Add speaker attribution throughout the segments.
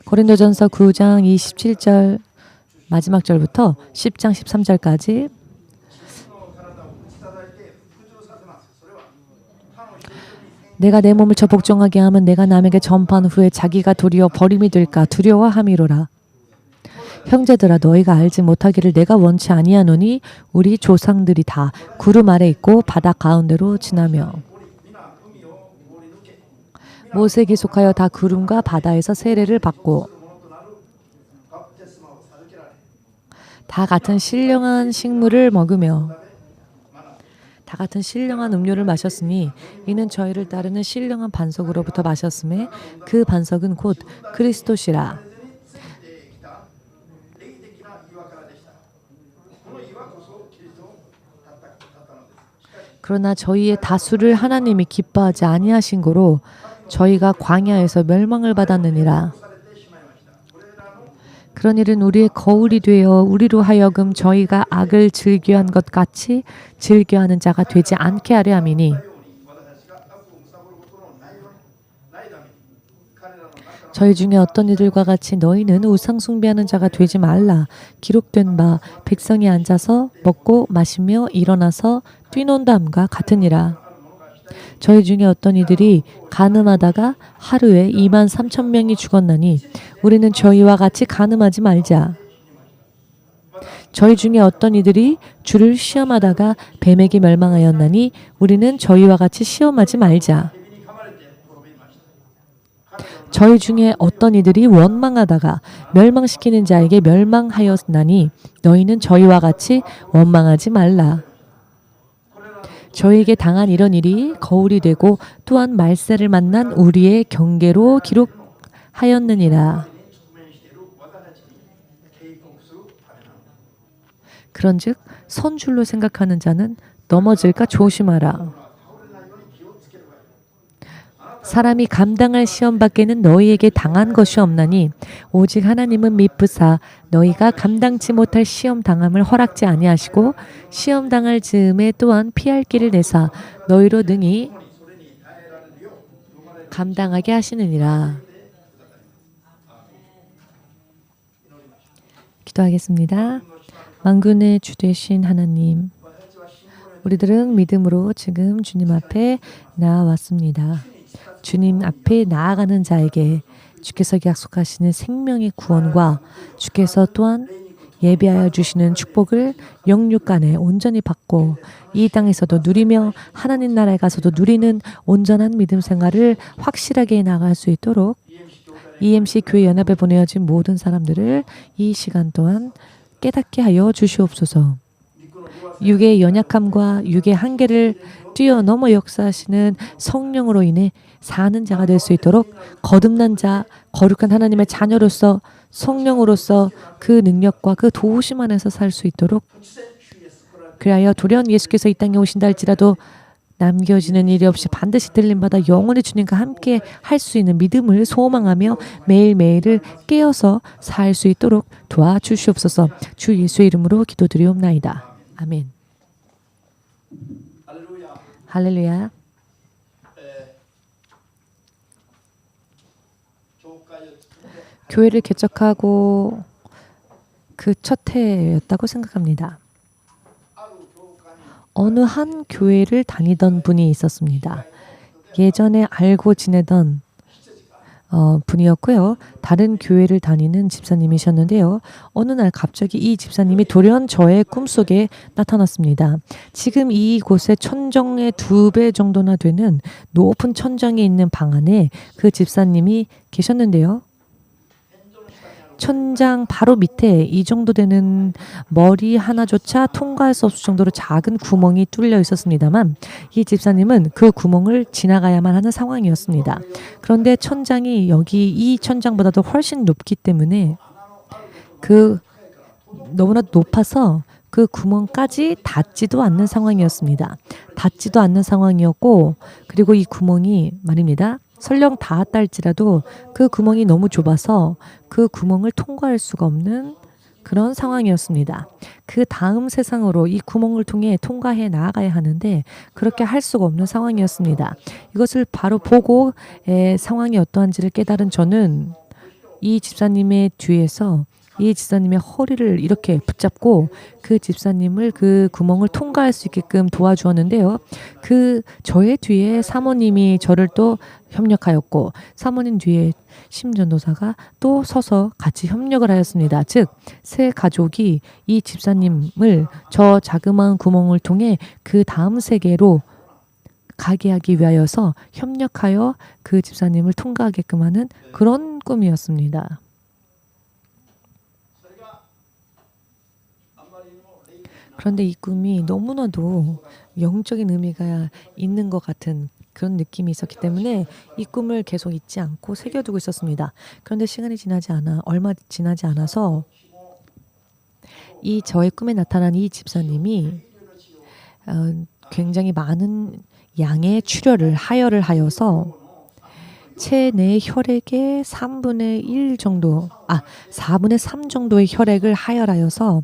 Speaker 1: 고린도전서 9장 27절 마지막 절부터 10장 13절까지 내가 내 몸을 저 복종하게 하면 내가 남에게 전파한 후에 자기가 도리어 버림이 될까 두려워함이로라. 형제들아 너희가 알지 못하기를 내가 원치 아니하노니 우리 조상들이 다 구름 아래 있고 바다 가운데로 지나며 모세에게 속하여 다 구름과 바다에서 세례를 받고 다 같은 신령한 식물을 먹으며 다 같은 신령한 음료를 마셨으니 이는 저희를 따르는 신령한 반석으로부터 마셨음에 그 반석은 곧 그리스도시라. 그러나 저희의 다수를 하나님이 기뻐하지 아니하신 고로 저희가 광야에서 멸망을 받았느니라. 그런 일은 우리의 거울이 되어 우리로 하여금 저희가 악을 즐겨한 것 같이 즐겨하는 자가 되지 않게 하려 함이니 저희 중에 어떤 이들과 같이 너희는 우상 숭배하는 자가 되지 말라. 기록된 바 백성이 앉아서 먹고 마시며 일어나서 뛰논다함과 같으니라. 저희 중에 어떤 이들이 간음하다가 하루에 23,000명이 죽었나니 우리는 저희와 같이 간음하지 말자. 저희 중에 어떤 이들이 주를 시험하다가 뱀에게 멸망하였나니 우리는 저희와 같이 시험하지 말자. 저희 중에 어떤 이들이 원망하다가 멸망시키는 자에게 멸망하였나니 너희는 저희와 같이 원망하지 말라. 저희에게 당한 이런 일이 거울이 되고 또한 말세를 만난 우리의 경계로 기록하였느니라. 그런즉 선줄로 생각하는 자는 넘어질까 조심하라. 사람이 감당할 시험 밖에는 너희에게 당한 것이 없나니 오직 하나님은 미쁘사 너희가 감당치 못할 시험 당함을 허락지 아니하시고 시험 당할 즈음에 또한 피할 길을 내사 너희로 능히 감당하게 하시느니라. 기도하겠습니다. 만군의 주 되신 하나님, 우리들은 믿음으로 지금 주님 앞에 나아왔습니다. 주님 앞에 나아가는 자에게 주께서 약속하시는 생명의 구원과 주께서 또한 예비하여 주시는 축복을 영육간에 온전히 받고 이 땅에서도 누리며 하나님 나라에 가서도 누리는 온전한 믿음 생활을 확실하게 나아갈 수 있도록 EMC 교회 연합에 보내어진 모든 사람들을 이 시간 동안 깨닫게 하여 주시옵소서. 육의 연약함과 육의 한계를 뛰어넘어 역사하시는 성령으로 인해 사는 자가 될 수 있도록 거듭난 자, 거룩한 하나님의 자녀로서 성령으로서 그 능력과 그 도우심 안에서 살 수 있도록 그리하여 도련 예수께서 이 땅에 오신다 할지라도 남겨지는 일이 없이 반드시 들림받아 영원히 주님과 함께 할 수 있는 믿음을 소망하며 매일매일을 깨어서 살 수 있도록 도와주시옵소서. 주 예수의 이름으로 기도드리옵나이다. 아멘. 할렐루야. 교회를 개척하고 그 첫 해였다고 생각합니다. 어느 한 교회를 다니던 분이 있었습니다. 예전에 알고 지내던 분이었고요. 다른 교회를 다니는 집사님이셨는데요. 어느 날 갑자기 이 집사님이 돌연 저의 꿈속에 나타났습니다. 지금 이곳에 천정의 2배 정도나 되는 높은 천정이 있는 방 안에 그 집사님이 계셨는데요. 천장 바로 밑에 이 정도 되는 머리 하나조차 통과할 수 없을 정도로 작은 구멍이 뚫려 있었습니다만 이 집사님은 그 구멍을 지나가야만 하는 상황이었습니다. 그런데 천장이 여기 이 천장보다도 훨씬 높기 때문에 너무나 높아서 그 구멍까지 닿지도 않는 상황이었습니다. 닿지도 않는 상황이었고 그리고 이 구멍이 말입니다. 설령 닿았다 할지라도 그 구멍이 너무 좁아서 그 구멍을 통과할 수가 없는 그런 상황이었습니다. 그 다음 세상으로 이 구멍을 통해 통과해 나아가야 하는데 그렇게 할 수가 없는 상황이었습니다. 이것을 바로 보고 상황이 어떠한지를 깨달은 저는 이 집사님의 뒤에서 이 집사님의 허리를 이렇게 붙잡고 그 집사님을 그 구멍을 통과할 수 있게끔 도와주었는데요. 그 저의 뒤에 사모님이 저를 또 협력하였고 사모님 뒤에 심전도사가 또 서서 같이 협력을 하였습니다. 즉, 세 가족이 이 집사님을 저 자그마한 구멍을 통해 그 다음 세계로 가게 하기 위하여서 협력하여 그 집사님을 통과하게끔 하는 그런 꿈이었습니다. 그런데 이 꿈이 너무나도 영적인 의미가 있는 것 같은 그런 느낌이 있었기 때문에 이 꿈을 계속 잊지 않고 새겨두고 있었습니다. 그런데 시간이 지나지 않아 얼마 지나지 않아서 이 저의 꿈에 나타난 이 집사님이 굉장히 많은 양의 하혈을 하여서 체내 혈액의 4분의 3 정도의 혈액을 하혈하여서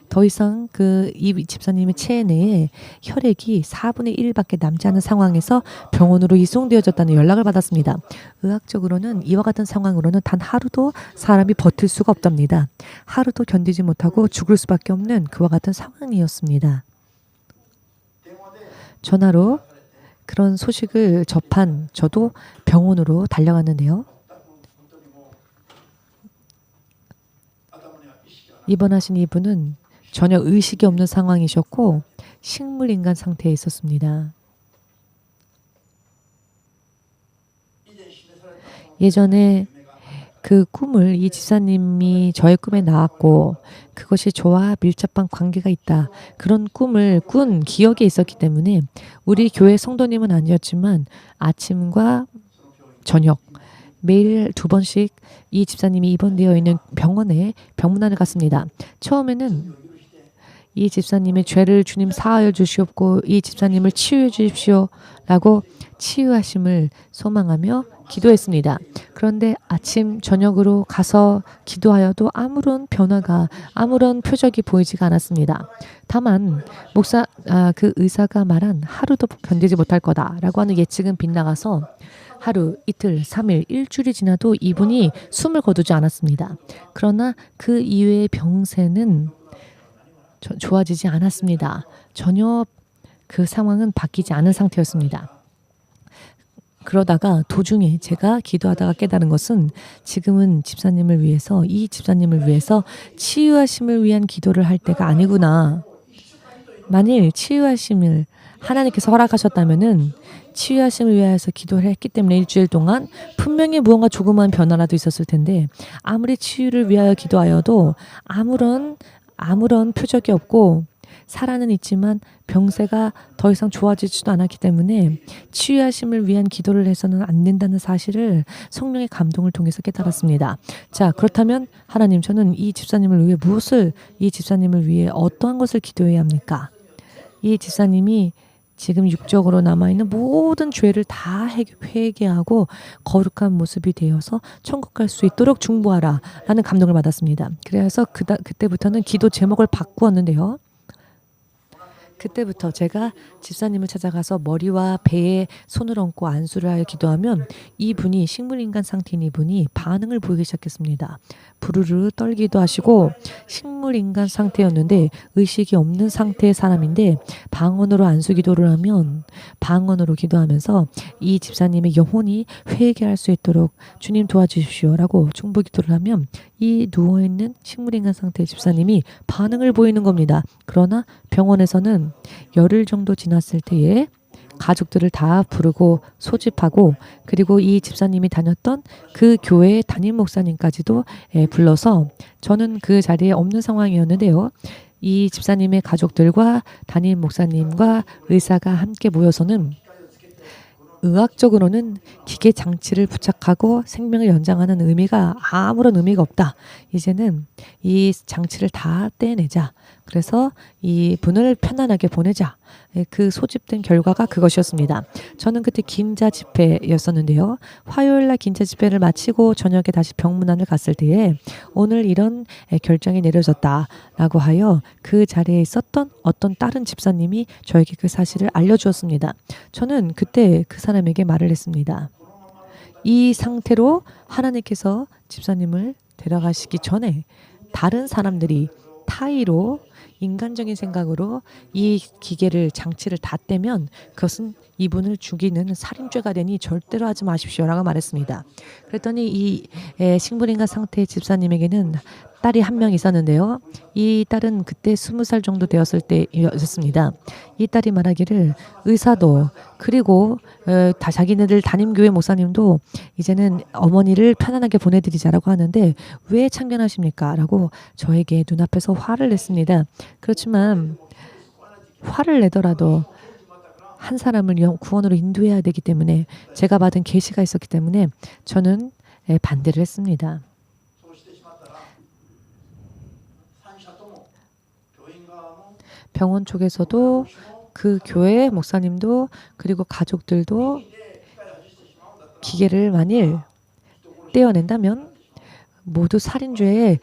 Speaker 1: 더 이상 이 집사님의 체내에 혈액이 4분의 1밖에 남지 않은 상황에서 병원으로 이송되어졌다는 연락을 받았습니다. 의학적으로는 이와 같은 상황으로는 단 하루도 사람이 버틸 수가 없답니다. 하루도 견디지 못하고 죽을 수밖에 없는 그와 같은 상황이었습니다. 전화로 그런 소식을 접한 저도 병원으로 달려갔는데요. 입원하신 이분은 전혀 의식이 없는 상황이셨고 식물인간 상태에 있었습니다. 예전에 그 꿈을 이 집사님이 저의 꿈에 나왔고 그것이 저와 밀접한 관계가 있다. 그런 꿈을 꾼 기억이 있었기 때문에 우리 교회 성도님은 아니었지만 아침과 저녁 매일 2번씩 이 집사님이 입원되어 있는 병원에 병문안을 갔습니다. 처음에는 이 집사님의 죄를 주님 사하여 주시옵고 이 집사님을 치유해 주십시오 라고 치유하심을 소망하며 기도했습니다. 그런데 아침 저녁으로 가서 기도하여도 아무런 변화가 아무런 표적이 보이지가 않았습니다. 다만 그 의사가 말한 하루도 견디지 못할 거다라고 하는 예측은 빗나가서 하루, 이틀, 3일, 일주일이 지나도 이분이 숨을 거두지 않았습니다. 그러나 그 이외의 병세는 좋아지지 않았습니다. 전혀 그 상황은 바뀌지 않은 상태였습니다. 그러다가 도중에 제가 기도하다가 깨달은 것은 지금은 이 집사님을 위해서 치유하심을 위한 기도를 할 때가 아니구나. 만일 치유하심을 하나님께서 허락하셨다면은 치유하심을 위해서 기도를 했기 때문에 일주일 동안 분명히 무언가 조그마한 변화라도 있었을 텐데 아무리 치유를 위하여 기도하여도 아무런 표적이 없고 살아는 있지만 병세가 더 이상 좋아지지도 않았기 때문에 치유하심을 위한 기도를 해서는 안 된다는 사실을 성령의 감동을 통해서 깨달았습니다. 자, 그렇다면 하나님, 저는 이 집사님을 위해 어떠한 것을 기도해야 합니까? 이 집사님이 지금 육적으로 남아있는 모든 죄를 다 회개하고 거룩한 모습이 되어서 천국 갈 수 있도록 중보하라 라는 감동을 받았습니다. 그래서 그때부터는 기도 제목을 바꾸었는데요. 그때부터 제가 집사님을 찾아가서 머리와 배에 손을 얹고 안수를 하여 기도하면 이분이 식물인간 상태인 이분이 반응을 보이기 시작했습니다. 부르르 떨기도 하시고 식물인간 상태였는데 의식이 없는 상태의 사람인데 방언으로 안수 기도를 하면 방언으로 기도하면서 이 집사님의 영혼이 회개할 수 있도록 주님 도와주십시오라고 중보 기도를 하면 이 누워있는 식물인간 상태의 집사님이 반응을 보이는 겁니다. 그러나 병원에서는 열흘 정도 지났을 때에 가족들을 다 부르고 소집하고 그리고 이 집사님이 다녔던 그 교회의 담임 목사님까지도 불러서 저는 그 자리에 없는 상황이었는데요. 이 집사님의 가족들과 담임 목사님과 의사가 함께 모여서는 의학적으로는 기계 장치를 부착하고 생명을 연장하는 의미가 아무런 의미가 없다. 이제는 이 장치를 다 떼내자. 그래서 이 분을 편안하게 보내자. 그 소집된 결과가 그것이었습니다. 저는 그때 긴자 집회였었는데요. 화요일날 긴자 집회를 마치고 저녁에 다시 병문안을 갔을 때에 오늘 이런 결정이 내려졌다라고 하여 그 자리에 있었던 어떤 다른 집사님이 저에게 그 사실을 알려주었습니다. 저는 그때 그 사람에게 말을 했습니다. 이 상태로 하나님께서 집사님을 데려가시기 전에 다른 사람들이 타의로 인간적인 생각으로 이 기계를 장치를 다 떼면 그것은 이분을 죽이는 살인죄가 되니 절대로 하지 마십시오라고 말했습니다. 그랬더니 이 식물인간 상태의 집사님에게는 딸이 한 명 있었는데요. 이 딸은 그때 20살 정도 되었을 때였습니다. 이 딸이 말하기를 의사도 그리고 다 자기네들 담임교회 목사님도 이제는 어머니를 편안하게 보내드리자라고 하는데 왜 참견하십니까? 라고 저에게 눈앞에서 화를 냈습니다. 그렇지만 화를 내더라도 한 사람을 구원으로 인도해야 되기 때문에 제가 받은 계시가 있었기 때문에 저는 반대를 했습니다. 병원 쪽에서도 그 교회 목사님도 그리고 가족들도 기계를 만일 떼어낸다면 모두 살인죄에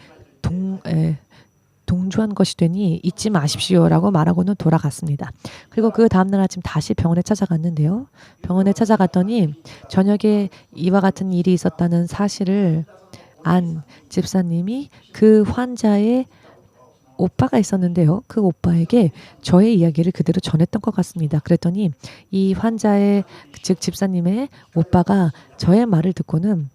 Speaker 1: 동조한 것이 되니 잊지 마십시오라고 말하고는 돌아갔습니다. 그리고 그 다음날 아침 다시 병원에 찾아갔는데요. 병원에 찾아갔더니 저녁에 이와 같은 일이 있었다는 사실을 안 집사님이 그 환자의 오빠가 있었는데요. 그 오빠에게 저의 이야기를 그대로 전했던 것 같습니다. 그랬더니 이 환자의 즉 집사님의 오빠가 저의 말을 듣고는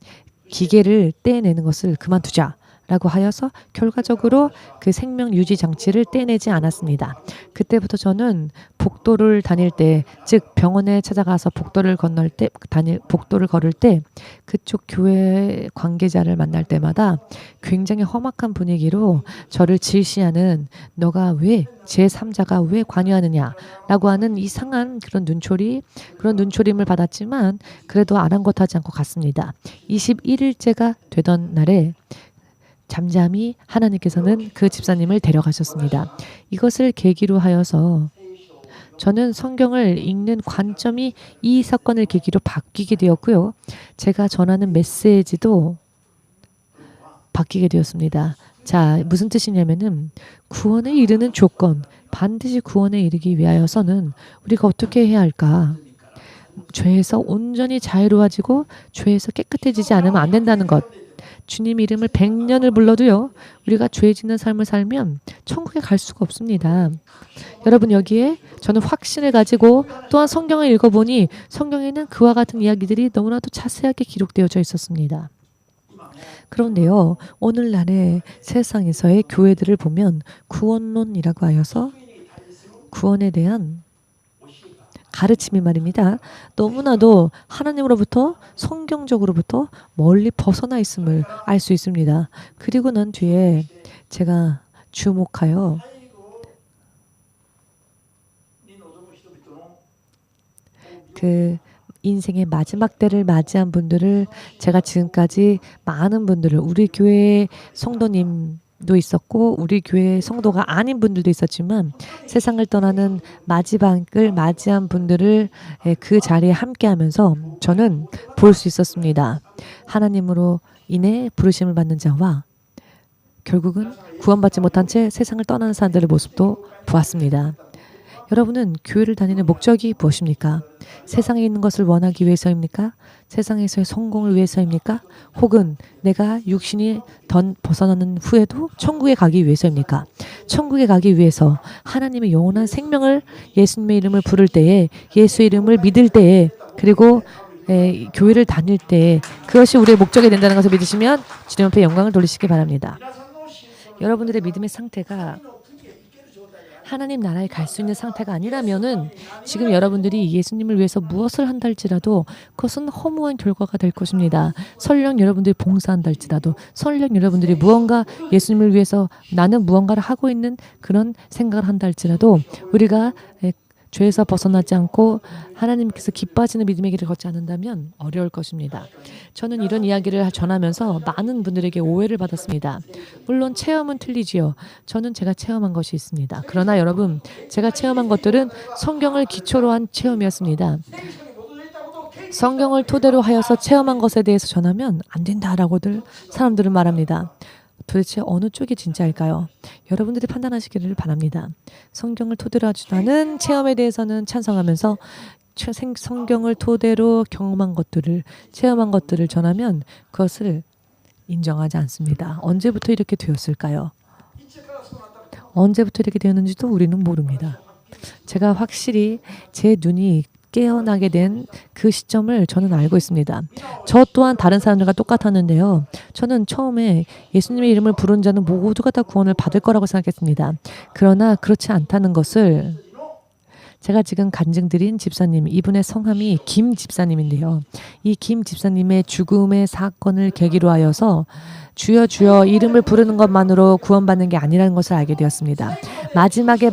Speaker 1: 기계를 떼내는 것을 그만두자 라고 하여서 결과적으로 그 생명 유지 장치를 떼내지 않았습니다. 그때부터 저는 복도를 다닐 때, 즉 병원에 찾아가서 복도를 걸을 때 그쪽 교회 관계자를 만날 때마다 굉장히 험악한 분위기로 저를 질시하는 너가 왜 제3자가 왜 관여하느냐라고 하는 이상한 그런 눈초림을 받았지만 그래도 아랑곳하지 않고 갔습니다. 21일째가 되던 날에 잠잠히 하나님께서는 그 집사님을 데려가셨습니다. 이것을 계기로 하여서 저는 성경을 읽는 관점이 이 사건을 계기로 바뀌게 되었고요. 제가 전하는 메시지도 바뀌게 되었습니다. 자, 무슨 뜻이냐면은 구원에 이르는 조건, 반드시 구원에 이르기 위하여서는 우리가 어떻게 해야 할까? 죄에서 온전히 자유로워지고 죄에서 깨끗해지지 않으면 안 된다는 것. 주님 이름을 100년을 불러도요. 우리가 죄 짓는 삶을 살면 천국에 갈 수가 없습니다. 여러분 여기에 저는 확신을 가지고 또한 성경을 읽어보니 성경에는 그와 같은 이야기들이 너무나도 자세하게 기록되어져 있었습니다. 그런데요. 오늘날의 세상에서의 교회들을 보면 구원론이라고 하여서 구원에 대한 가르침이 말입니다. 너무나도 하나님으로부터 성경적으로부터 멀리 벗어나 있음을 알 수 있습니다. 그리고 난 뒤에 제가 주목하여 그 인생의 마지막 때를 맞이한 분들을 제가 지금까지 많은 분들을 우리 교회 성도님도 있었고 우리 교회 성도가 아닌 분들도 있었지만 세상을 떠나는 마지막을 맞이한 분들을 그 자리에 함께하면서 저는 볼 수 있었습니다. 하나님으로 인해 부르심을 받는 자와 결국은 구원받지 못한 채 세상을 떠나는 사람들의 모습도 보았습니다. 여러분은 교회를 다니는 목적이 무엇입니까? 세상에 있는 것을 원하기 위해서입니까? 세상에서의 성공을 위해서입니까? 혹은 내가 육신이 벗어나는 후에도 천국에 가기 위해서입니까? 천국에 가기 위해서 하나님의 영원한 생명을 예수님의 이름을 부를 때에 예수의 이름을 믿을 때에 그리고 교회를 다닐 때에 그것이 우리의 목적이 된다는 것을 믿으시면 주님 앞에 영광을 돌리시기 바랍니다. 여러분들의 믿음의 상태가 하나님 나라에 갈 수 있는 상태가 아니라면은 지금 여러분들이 예수님을 위해서 무엇을 한다 할지라도 그것은 허무한 결과가 될 것입니다. 설령 여러분들이 봉사한다 할지라도 설령 여러분들이 무언가 예수님을 위해서 나는 무언가를 하고 있는 그런 생각을 한다 할지라도 우리가 죄에서 벗어나지 않고 하나님께서 기뻐하시는 믿음의 길을 걷지 않는다면 어려울 것입니다. 저는 이런 이야기를 전하면서 많은 분들에게 오해를 받았습니다. 물론 체험은 틀리지요. 저는 제가 체험한 것이 있습니다. 그러나 여러분, 제가 체험한 것들은 성경을 기초로 한 체험이었습니다. 성경을 토대로 하여서 체험한 것에 대해서 전하면 안 된다라고들 사람들은 말합니다. 도대체 어느 쪽이 진짜일까요? 여러분들이 판단하시기를 바랍니다. 성경을 토대로 하는 체험에 대해서는 찬성하면서 성경을 토대로 경험한 것들을 체험한 것들을 전하면 그것을 인정하지 않습니다. 언제부터 이렇게 되었을까요? 언제부터 이렇게 되었는지도 우리는 모릅니다. 제가 확실히 제 눈이 깨어나게 된 그 시점을 저는 알고 있습니다. 저 또한 다른 사람들과 똑같았는데요. 저는 처음에 예수님의 이름을 부른 자는 모두가 다 구원을 받을 거라고 생각했습니다. 그러나 그렇지 않다는 것을 제가 지금 간증드린 집사님, 이분의 성함이 김 집사님인데요. 이 김 집사님의 죽음의 사건을 계기로 하여서 주여 주여 이름을 부르는 것만으로 구원받는 게 아니라는 것을 알게 되었습니다.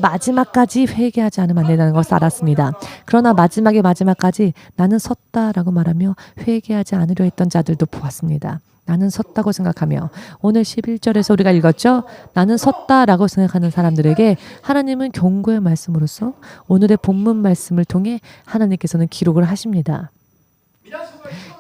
Speaker 1: 마지막까지 회개하지 않으면 안 된다는 것을 알았습니다. 그러나 마지막까지 나는 섰다라고 말하며 회개하지 않으려 했던 자들도 보았습니다. 나는 섰다고 생각하며 오늘 11절에서 우리가 읽었죠? 나는 섰다라고 생각하는 사람들에게 하나님은 경고의 말씀으로써 오늘의 본문 말씀을 통해 하나님께서는 기록을 하십니다.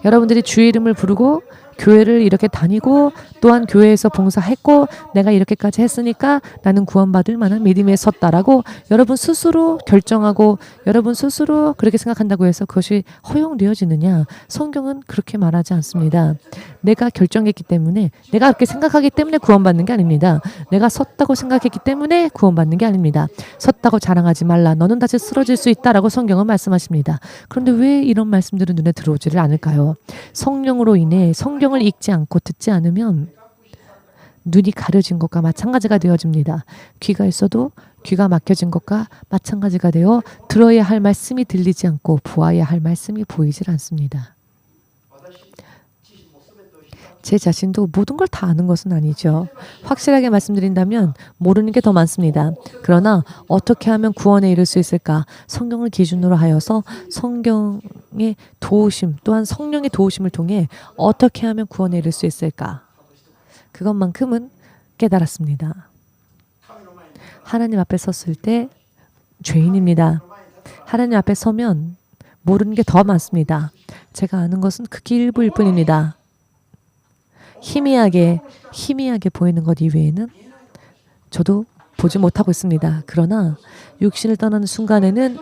Speaker 1: 여러분들이 주의 이름을 부르고 교회를 이렇게 다니고 또한 교회에서 봉사했고 내가 이렇게까지 했으니까 나는 구원받을 만한 믿음에 섰다라고 여러분 스스로 결정하고 여러분 스스로 그렇게 생각한다고 해서 그것이 허용되어지느냐? 성경은 그렇게 말하지 않습니다. 내가 결정했기 때문에 내가 그렇게 생각하기 때문에 구원받는 게 아닙니다. 내가 섰다고 생각했기 때문에 구원받는 게 아닙니다. 섰다고 자랑하지 말라. 너는 다시 쓰러질 수 있다라고 성경은 말씀하십니다. 그런데 왜 이런 말씀들은 눈에 들어오지를 않을까요? 성령으로 인해 성경을 읽지 않고 듣지 않으면 눈이 가려진 것과 마찬가지가 되어집니다. 귀가 있어도 귀가 막혀진 것과 마찬가지가 되어 들어야 할 말씀이 들리지 않고 보아야 할 말씀이 보이질 않습니다. 제 자신도 모든 걸 다 아는 것은 아니죠. 확실하게 말씀드린다면 모르는 게 더 많습니다. 그러나 어떻게 하면 구원에 이를 수 있을까? 성경을 기준으로 하여서 성경의 도우심 또한 성령의 도우심을 통해 어떻게 하면 구원에 이를 수 있을까? 그것만큼은 깨달았습니다. 하나님 앞에 섰을 때 죄인입니다. 하나님 앞에 서면 모르는 게 더 많습니다. 제가 아는 것은 극히 일부일 뿐입니다. 희미하게 보이는 것 이외에는 저도 보지 못하고 있습니다. 그러나 육신을 떠나는 순간에는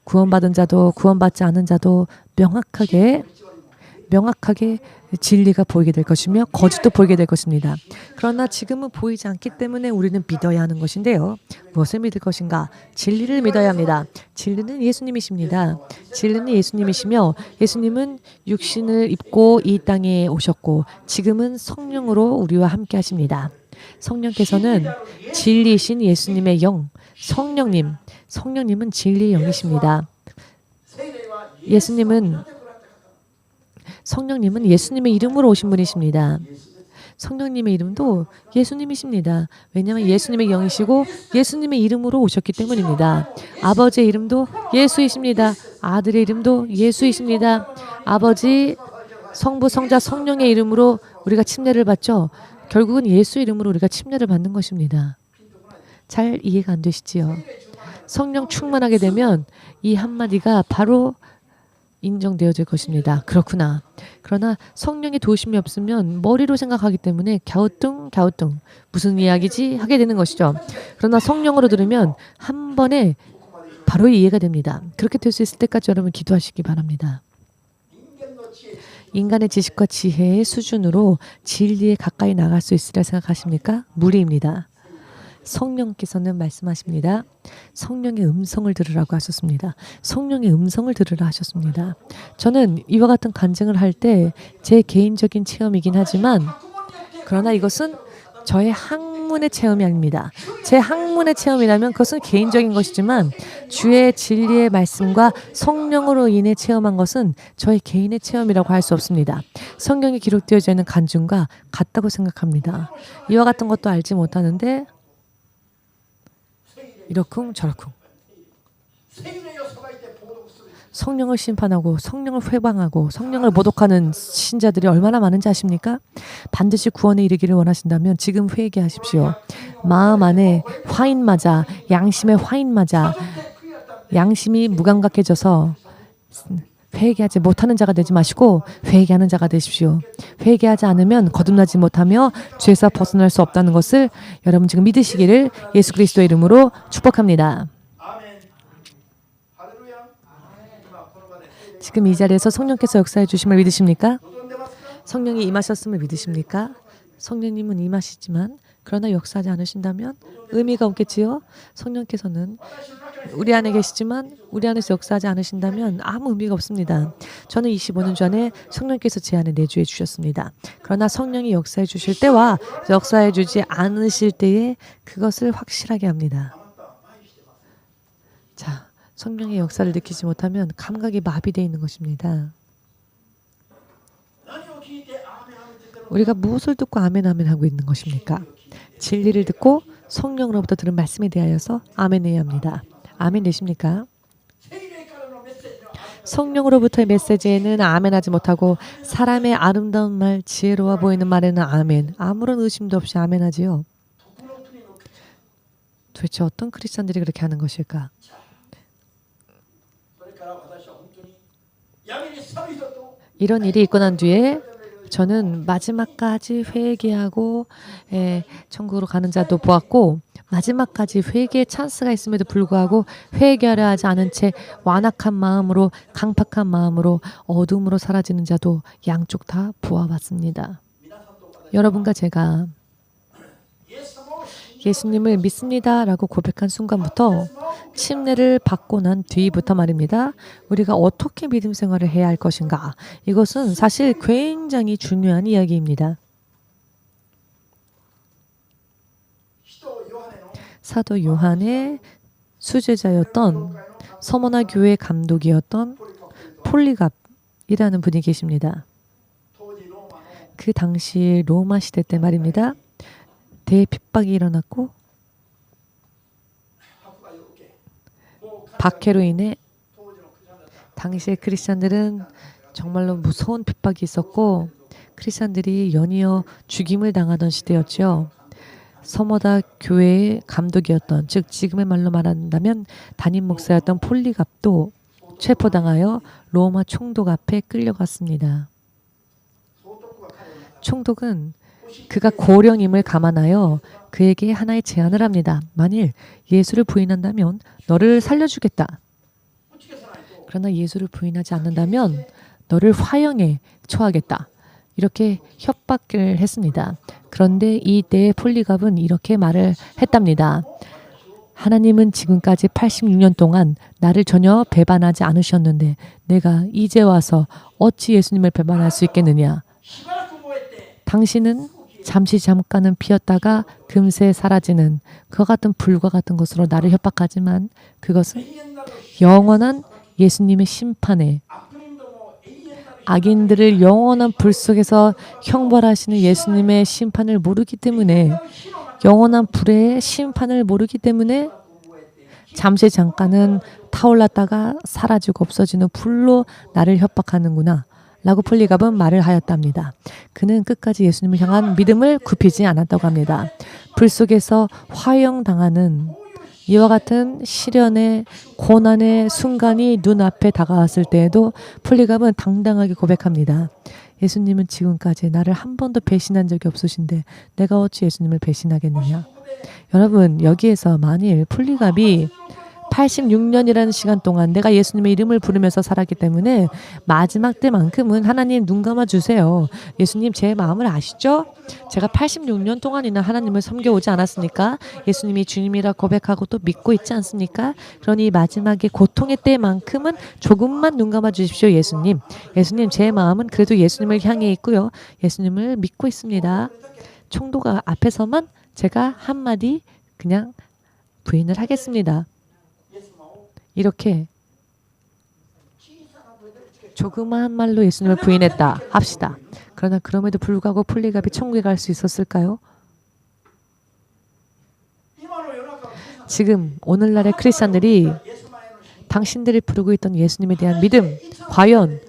Speaker 1: 구원받은 자도 구원받지 않은 자도 명확하게 진리가 보이게 될 것이며 거짓도 보이게 될 것입니다. 그러나 지금은 보이지 않기 때문에 우리는 믿어야 하는 것인데요. 무엇을 믿을 것인가? 진리를 믿어야 합니다. 진리는 예수님이십니다. 진리는 예수님이시며 예수님은 육신을 입고 이 땅에 오셨고 지금은 성령으로 우리와 함께 하십니다. 성령께서는 진리이신 예수님의 영, 성령님은 진리의 영이십니다. 성령님은 예수님의 이름으로 오신 분이십니다. 성령님의 이름도 예수님이십니다. 왜냐하면 예수님의 영이시고 예수님의 이름으로 오셨기 때문입니다. 아버지의 이름도 예수이십니다. 아들의 이름도 예수이십니다. 아버지, 성부, 성자, 성령의 이름으로 우리가 침례를 받죠. 결국은 예수 이름으로 우리가 침례를 받는 것입니다. 잘 이해가 안 되시지요? 성령 충만하게 되면 이 한마디가 바로 인정되어질 것입니다. 그렇구나. 그러나 성령의 도우심이 없으면 머리로 생각하기 때문에 갸우뚱 무슨 이야기지 하게 되는 것이죠. 그러나 성령으로 들으면 한 번에 바로 이해가 됩니다. 그렇게 될 수 있을 때까지 여러분 기도하시기 바랍니다. 인간의 지식과 지혜의 수준으로 진리에 가까이 나갈 수 있으리라 생각하십니까? 무리입니다. 성령께서는 말씀하십니다. 성령의 음성을 들으라고 하셨습니다. 성령의 음성을 들으라 하셨습니다. 저는 이와 같은 간증을 할 때 제 개인적인 체험이긴 하지만 그러나 이것은 저의 학문의 체험이 아닙니다. 제 학문의 체험이라면 그것은 개인적인 것이지만 주의 진리의 말씀과 성령으로 인해 체험한 것은 저의 개인의 체험이라고 할 수 없습니다. 성경에 기록되어져 있는 간증과 같다고 생각합니다. 이와 같은 것도 알지 못하는데 이러쿵 저러쿵 성령을 심판하고 성령을 회방하고 성령을 모독하는 신자들이 얼마나 많은지 아십니까? 반드시 구원에 이르기를 원하신다면 지금 회개하십시오. 마음 안에 화인 맞아 양심에 화인 맞아 양심이 무감각해져서 회개하지 못하는 자가 되지 마시고 회개하는 자가 되십시오. 회개하지 않으면 거듭나지 못하며 죄에서 벗어날 수 없다는 것을 여러분 지금 믿으시기를 예수 그리스도의 이름으로 축복합니다. 지금 이 자리에서 성령께서 역사해 주심을 믿으십니까? 성령이 임하셨음을 믿으십니까? 성령님은 임하시지만 그러나 역사하지 않으신다면 의미가 없겠지요. 성령께서는 우리 안에 계시지만 우리 안에서 역사하지 않으신다면 아무 의미가 없습니다. 저는 25년 전에 성령께서 제 안에 내주해 주셨습니다. 그러나 성령이 역사해 주실 때와 역사해 주지 않으실 때에 그것을 확실하게 합니다. 자, 성령의 역사를 느끼지 못하면 감각이 마비되어 있는 것입니다. 우리가 무엇을 듣고 아멘 아멘 하고 있는 것입니까? 진리를 듣고 성령으로부터 들은 말씀에 대하여서 아멘 해야 합니다. 아멘 되십니까? 성령으로부터의 메시지에는 아멘 하지 못하고 사람의 아름다운 말, 지혜로워 보이는 말에는 아멘. 아무런 의심도 없이 아멘 하지요. 도대체 어떤 크리스천들이 그렇게 하는 것일까? 이런 일이 있고 난 뒤에 저는 마지막까지 회개하고 천국으로 가는 자도 보았고 마지막까지 회개의 찬스가 있음에도 불구하고 회개하려 하지 않은 채 완악한 마음으로 강팍한 마음으로 어둠으로 사라지는 자도 양쪽 다 보아봤습니다. 여러분과 제가 예수님을 믿습니다 라고 고백한 순간부터 침례를 받고 난 뒤부터 말입니다. 우리가 어떻게 믿음 생활을 해야 할 것인가? 이것은 사실 굉장히 중요한 이야기입니다. 사도 요한의 수제자였던 서머나 교회 감독이었던 폴리갑이라는 분이 계십니다. 그 당시 로마 시대 때 말입니다. 대핍박이 일어났고 박해로 인해 당시의 크리스찬들은 정말로 무서운 핍박이 있었고 크리스찬들이 연이어 죽임을 당하던 시대였죠. 서머다 교회의 감독이었던 즉 지금의 말로 말한다면 담임 목사였던 폴리갑도 체포당하여 로마 총독 앞에 끌려갔습니다. 총독은 그가 고령임을 감안하여 그에게 하나의 제안을 합니다. 만일 예수를 부인한다면 너를 살려주겠다. 그러나 예수를 부인하지 않는다면 너를 화형에 처하겠다. 이렇게 협박을 했습니다. 그런데 이때 폴리갑은 이렇게 말을 했답니다. 하나님은 지금까지 86년 동안 나를 전혀 배반하지 않으셨는데 내가 이제 와서 어찌 예수님을 배반할 수 있겠느냐. 당신은 잠깐은 피었다가 금세 사라지는 그와 같은 불과 같은 것으로 나를 협박하지만 그것은 영원한 예수님의 심판에 악인들을 영원한 불 속에서 형벌하시는 예수님의 심판을 모르기 때문에 영원한 불의 심판을 모르기 때문에 잠깐은 타올랐다가 사라지고 없어지는 불로 나를 협박하는구나 라고 폴리갑은 말을 하였답니다. 그는 끝까지 예수님을 향한 믿음을 굽히지 않았다고 합니다. 불 속에서 화형당하는 이와 같은 시련의 고난의 순간이 눈앞에 다가왔을 때에도 폴리갑은 당당하게 고백합니다. 예수님은 지금까지 나를 한 번도 배신한 적이 없으신데 내가 어찌 예수님을 배신하겠느냐. 여러분 여기에서 만일 폴리갑이 86년이라는 시간 동안 내가 예수님의 이름을 부르면서 살았기 때문에 마지막 때만큼은 하나님 눈 감아주세요. 예수님 제 마음을 아시죠? 제가 86년 동안이나 하나님을 섬겨오지 않았습니까? 예수님이 주님이라 고백하고 또 믿고 있지 않습니까? 그러니 마지막에 고통의 때만큼은 조금만 눈 감아주십시오. 예수님. 예수님 제 마음은 그래도 예수님을 향해 있고요. 예수님을 믿고 있습니다. 총독 앞에서만 제가 한마디 그냥 부인을 하겠습니다. 이렇게 조그마한 말로 예수님을 부인했다 합시다. 그러나 그럼에도 불구하고 폴리갑이 천국에 갈 수 있었을까요? 지금 오늘날의 크리스찬들이 당신들이 부르고 있던 예수님에 대한 믿음 과연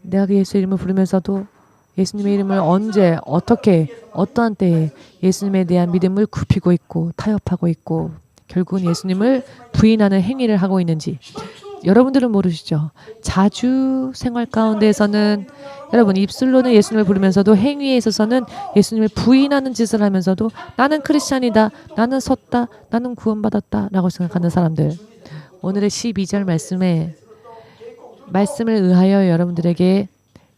Speaker 1: 내가 그 예수 이름을 부르면서도 예수님의 이름을 언제 어떻게 어떠한 때에 예수님에 대한 믿음을 굽히고 있고 타협하고 있고 결국은 예수님을 부인하는 행위를 하고 있는지 여러분들은 모르시죠? 자주 생활 가운데에서는 여러분 입술로는 예수님을 부르면서도 행위에 있어서는 예수님을 부인하는 짓을 하면서도 나는 크리스찬이다, 나는 섰다, 나는 구원받았다 라고 생각하는 사람들 오늘의 12절 말씀을 의하여 여러분들에게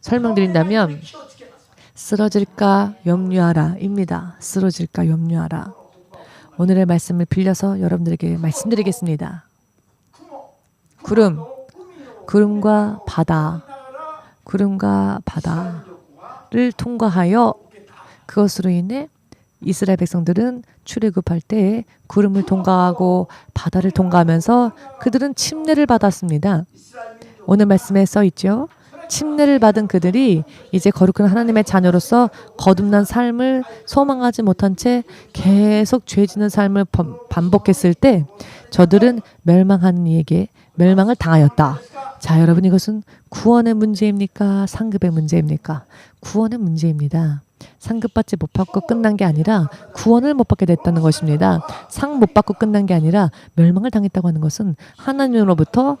Speaker 1: 설명드린다면 쓰러질까 염려하라 입니다. 쓰러질까 염려하라. 오늘의 말씀을 빌려서 여러분들에게 말씀드리겠습니다. 구름과 바다를 통과하여 그것으로 인해 이스라엘 백성들은 출애굽할 때 구름을 통과하고 바다를 통과하면서 그들은 침례를 받았습니다. 오늘 말씀에 써 있죠. 침례를 받은 그들이 이제 거룩한 하나님의 자녀로서 거듭난 삶을 소망하지 못한 채 계속 죄 짓는 삶을 반복했을 때 저들은 멸망하는 이에게 멸망을 당하였다. 자, 여러분, 이것은 구원의 문제입니까? 상급의 문제입니까? 구원의 문제입니다. 상급받지 못 받고 끝난 게 아니라 구원을 못 받게 됐다는 것입니다. 상 못 받고 끝난 게 아니라 멸망을 당했다고 하는 것은 하나님으로부터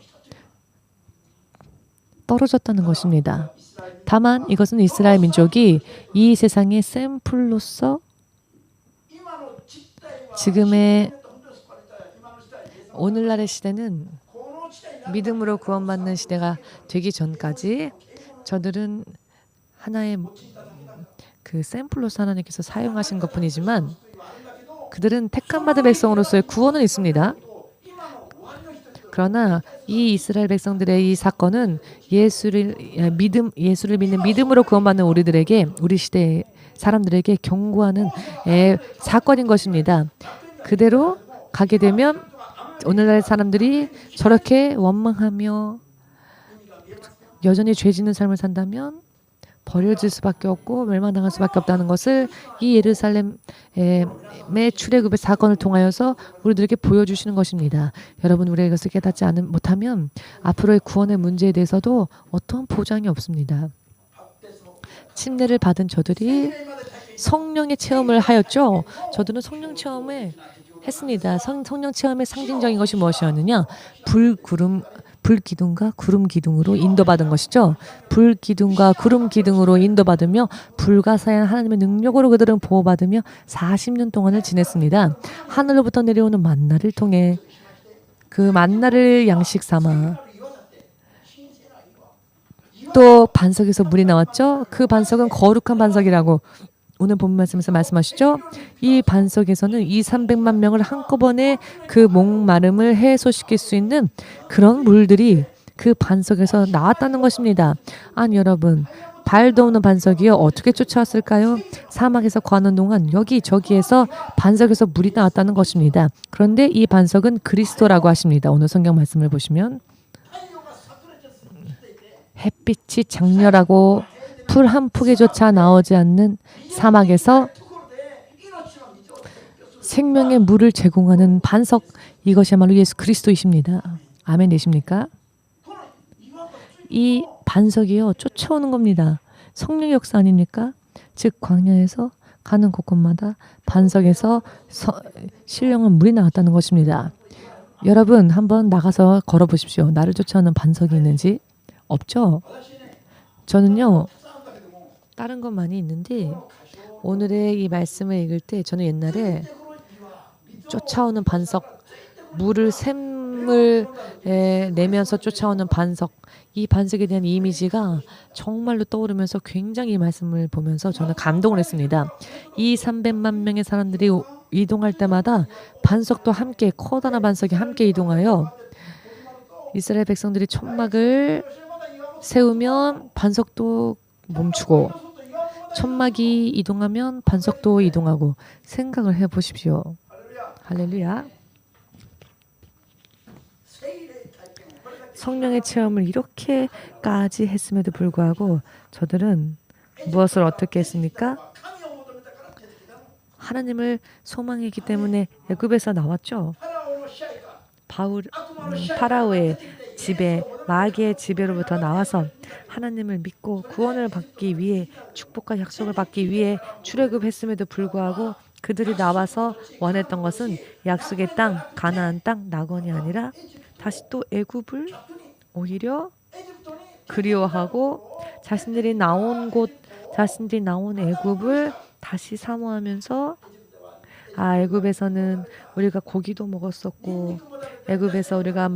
Speaker 1: 떨어졌다는 것입니다. 다만 이것은 이스라엘 민족이 이 세상의 샘플로서 지금의 오늘날의 시대는 믿음으로 구원받는 시대가 되기 전까지 저들은 하나의 그 샘플로서 하나님께서 사용하신 것뿐이지만 그들은 택함받은 백성으로서의 구원은 있습니다. 그러나 이 이스라엘 백성들의 이 사건은 예수를 믿는 믿음으로 구원받는 우리 시대 사람들에게 경고하는 사건인 것입니다. 그대로 가게 되면 오늘날 사람들이 저렇게 원망하며 여전히 죄 짓는 삶을 산다면 버려질 수밖에 없고 멸망당할 수밖에 없다는 것을 이 예루살렘의 출애굽의 사건을 통하여서 우리들에게 보여주시는 것입니다. 여러분, 우리가 이것을 깨닫지 못하면 앞으로의 구원의 문제에 대해서도 어떠한 보장이 없습니다. 침례를 받은 저들이 성령의 체험을 하였죠. 저들은 성령 체험을 했습니다. 성령 체험의 상징적인 것이 무엇이었느냐? 불기둥과 구름 기둥으로 인도받은 것이죠. 불기둥과 구름 기둥으로 인도받으며 불가사의한 하나님의 능력으로 그들은 보호받으며 40년 동안을 지냈습니다. 하늘로부터 내려오는 만나를 통해 그 만나를 양식 삼아 또 반석에서 물이 나왔죠. 그 반석은 거룩한 반석이라고 오늘 본문 말씀에서 말씀하시죠. 이 반석에서는 200~300만 명을 한꺼번에 그 목마름을 해소시킬 수 있는 그런 물들이 그 반석에서 나왔다는 것입니다. 아니 여러분, 발도 없는 반석이요 어떻게 쫓아왔을까요? 사막에서 거하는 동안 여기저기에서 반석에서 물이 나왔다는 것입니다. 그런데 이 반석은 그리스도라고 하십니다. 오늘 성경 말씀을 보시면 햇빛이 장렬하고 풀 한 폭에조차 나오지 않는 사막에서 생명의 물을 제공하는 반석, 이것이야말로 예수 그리스도이십니다. 아멘 되십니까? 이 반석이요 쫓아오는 겁니다. 성령의 역사 아닙니까? 즉 광야에서 가는 곳곳마다 반석에서 신령한 물이 나왔다는 것입니다. 여러분 한번 나가서 걸어보십시오. 나를 쫓아오는 반석이 있는지. 없죠? 저는요 다른 건 많이 있는데 오늘의 이 말씀을 읽을 때 저는 옛날에 쫓아오는 반석, 샘을 내면서 쫓아오는 반석, 이 반석에 대한 이미지가 정말로 떠오르면서 굉장히 이 말씀을 보면서 저는 감동을 했습니다. 이 300만 명의 사람들이 이동할 때마다 반석도 함께, 커다란 반석이 함께 이동하여 이스라엘 백성들이 천막을 세우면 반석도 멈추고 천막이 이동하면 반석도 이동하고 생각을 해보십시오. 할렐루야. 성령의 체험을 이렇게까지 했음에도 불구하고 저들은 무엇을 어떻게 했습니까? 하나님을 소망했기 때문에 애굽에서 나왔죠. 파라오의 지배, 마귀의 지배로부터 나와서 하나님을 믿고 구원을 받기 위해 축복과 약속을 받기 위해 출애굽했음에도 불구하고 그들이 나와서 원했던 것은 약속의 땅, 가나안 땅, 낙원이 아니라 다시 또 애굽을 오히려 그리워하고 자신들이 나온 애굽을 다시 사모하면서 애굽에서는 우리가 고기도 먹었었고 애굽에서 우리가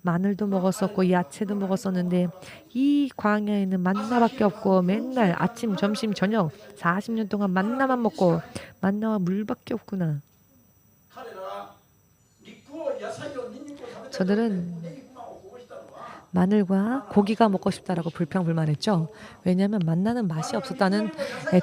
Speaker 1: 마늘도 먹었었고 야채도 먹었었는데 이 광야에는 만나밖에 없고 맨날 아침, 점심, 저녁 40년 동안 만나만 먹고 만나와 물밖에 없구나. 저들은 마늘과 고기가 먹고 싶다라고 불평불만했죠. 왜냐하면 만나는 맛이 없었다는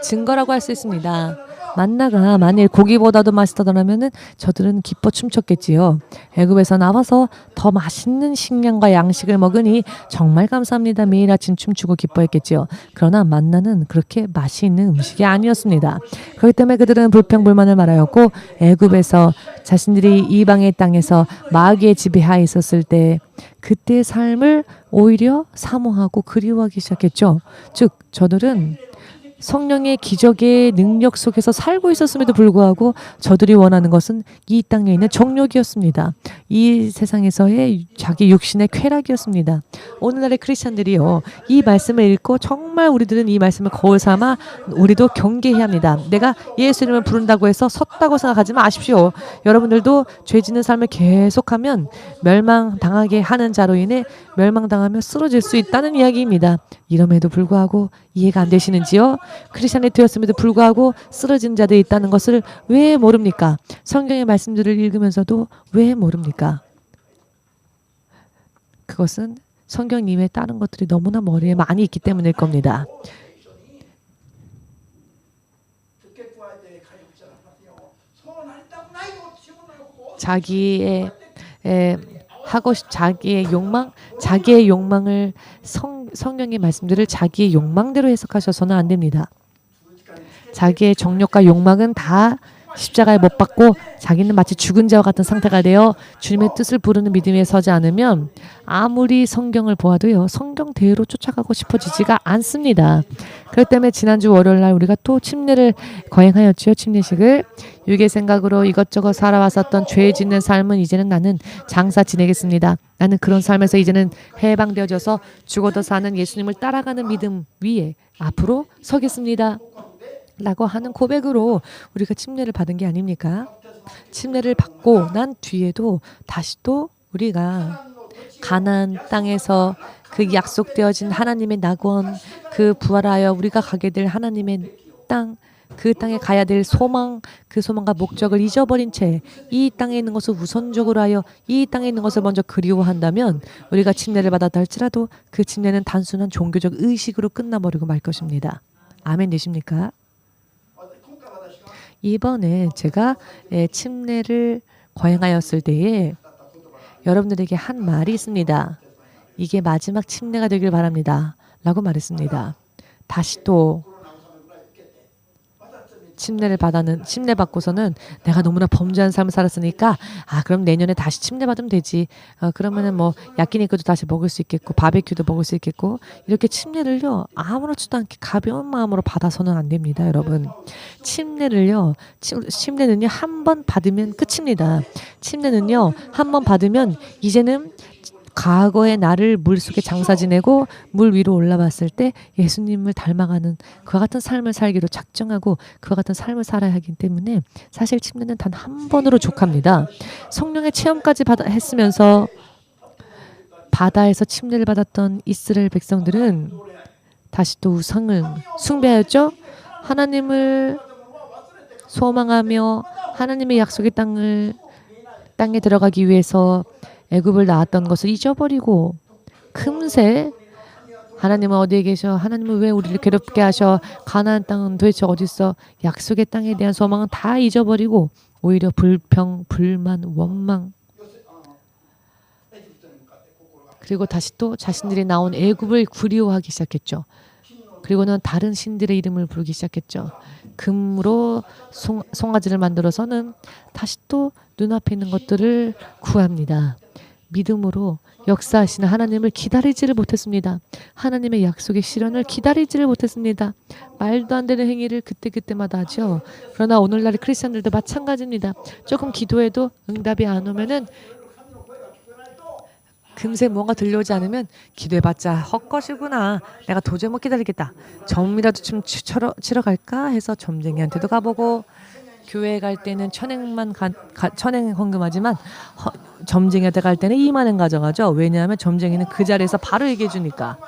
Speaker 1: 증거라고 할 수 있습니다. 만나가 만일 고기보다도 맛있다더라면은 저들은 기뻐 춤췄겠지요. 애굽에서 나와서 더 맛있는 식량과 양식을 먹으니 정말 감사합니다. 매일 아침 춤추고 기뻐했겠지요. 그러나 만나는 그렇게 맛이 있는 음식이 아니었습니다. 그렇기 때문에 그들은 불평불만을 말하였고 애굽에서 자신들이 이방의 땅에서 마귀의 지배하에 있었을 때 그때의 삶을 오히려 사모하고 그리워하기 시작했죠. 즉 저들은 성령의 기적의 능력 속에서 살고 있었음에도 불구하고 저들이 원하는 것은 이 땅에 있는 정욕이었습니다. 이 세상에서의 자기 육신의 쾌락이었습니다. 오늘날의 크리스찬들이요. 이 말씀을 읽고 정말 우리들은 이 말씀을 거울 삼아 우리도 경계해야 합니다. 내가 예수님을 부른다고 해서 섰다고 생각하지 마십시오. 여러분들도 죄 짓는 삶을 계속하면 멸망당하게 하는 자로 인해 멸망당하며 쓰러질 수 있다는 이야기입니다. 이럼에도 불구하고 이해가 안 되시는지요? 크리스찬이 되었음에도 불구하고 쓰러진 자들이 있다는 것을 왜 모릅니까? 성경의 말씀들을 읽으면서도 왜 모릅니까? 그것은 성경님의 다른 것들이 너무나 머리에 많이 있기 때문일 겁니다. 자기의 자기의 욕망을 성령의 말씀들을 자기의 욕망대로 해석하셔서는 안 됩니다. 자기의 정욕과 욕망은 다 십자가에 못 박고 자기는 마치 죽은 자와 같은 상태가 되어 주님의 뜻을 부르는 믿음에 서지 않으면 아무리 성경을 보아도요. 성경대로 쫓아가고 싶어지지가 않습니다. 그렇기 때문에 지난주 월요일날 우리가 또 침례를 거행하였지요. 침례식을. 육의 생각으로 이것저것 살아왔었던 죄 짓는 삶은 이제는 나는 장사 지내겠습니다. 나는 그런 삶에서 이제는 해방되어져서 죽어도 사는 예수님을 따라가는 믿음 위에 앞으로 서겠습니다. 라고 하는 고백으로 우리가 침례를 받은 게 아닙니까? 침례를 받고 난 뒤에도 다시 또 우리가 가나안 땅에서 그 약속되어진 하나님의 낙원, 그 부활하여 우리가 가게 될 하나님의 땅, 그 땅에 가야 될 소망, 그 소망과 목적을 잊어버린 채 이 땅에 있는 것을 우선적으로 하여 이 땅에 있는 것을 먼저 그리워한다면 우리가 침례를 받았다 할지라도 그 침례는 단순한 종교적 의식으로 끝나버리고 말 것입니다. 아멘 되십니까? 이번에 제가 침례를 거행하였을 때에 여러분들에게 한 말이 있습니다. 이게 마지막 침례가 되길 바랍니다. 라고 말했습니다. 다시 또 침례 받고서는 내가 너무나 범죄한 삶을 살았으니까 그럼 내년에 다시 침례 받으면 되지. 그러면은 뭐 야끼니쿠도 다시 먹을 수 있겠고 바베큐도 먹을 수 있겠고 이렇게 침례를요 아무렇지도 않게 가벼운 마음으로 받아서는 안 됩니다, 여러분. 침례는요 한 번 받으면 끝입니다. 침례는요 한 번 받으면 이제는 과거의 나를 물속에 장사 지내고 물 위로 올라왔을 때 예수님을 닮아가는 그와 같은 삶을 살기로 작정하고 그와 같은 삶을 살아야 하기 때문에 사실 침례는 단 한 번으로 족합니다. 성령의 체험까지 했으면서 바다에서 침례를 받았던 이스라엘 백성들은 다시 또 우상을 숭배하였죠. 하나님을 소망하며 하나님의 약속의 땅에 들어가기 위해서 애굽을 나왔던 것을 잊어버리고 금세 하나님은 어디에 계셔? 하나님은 왜 우리를 괴롭게 하셔? 가나안 땅은 도대체 어디 있어? 약속의 땅에 대한 소망은 다 잊어버리고 오히려 불평, 불만, 원망 그리고 다시 또 자신들이 나온 애굽을 그리워하기 시작했죠. 그리고는 다른 신들의 이름을 부르기 시작했죠. 금으로 송아지를 만들어서는 다시 또 눈앞에 있는 것들을 구합니다. 믿음으로 역사하시는 하나님을 기다리지를 못했습니다. 하나님의 약속의 실현을 기다리지를 못했습니다. 말도 안 되는 행위를 그때그때마다 하죠. 그러나 오늘날의 크리스천들도 마찬가지입니다. 조금 기도해도 응답이 안 오면은 금세 뭔가 들려오지 않으면 기도해봤자 헛것이구나. 내가 도저히 못 기다리겠다. 점이라도 좀 치러 갈까 해서 점쟁이한테도 가보고 교회 갈 때는 천행 헌금하지만 점쟁이한테 갈 때는 2만 원 가져가죠. 왜냐하면 점쟁이는 그 자리에서 바로 얘기해 주니까.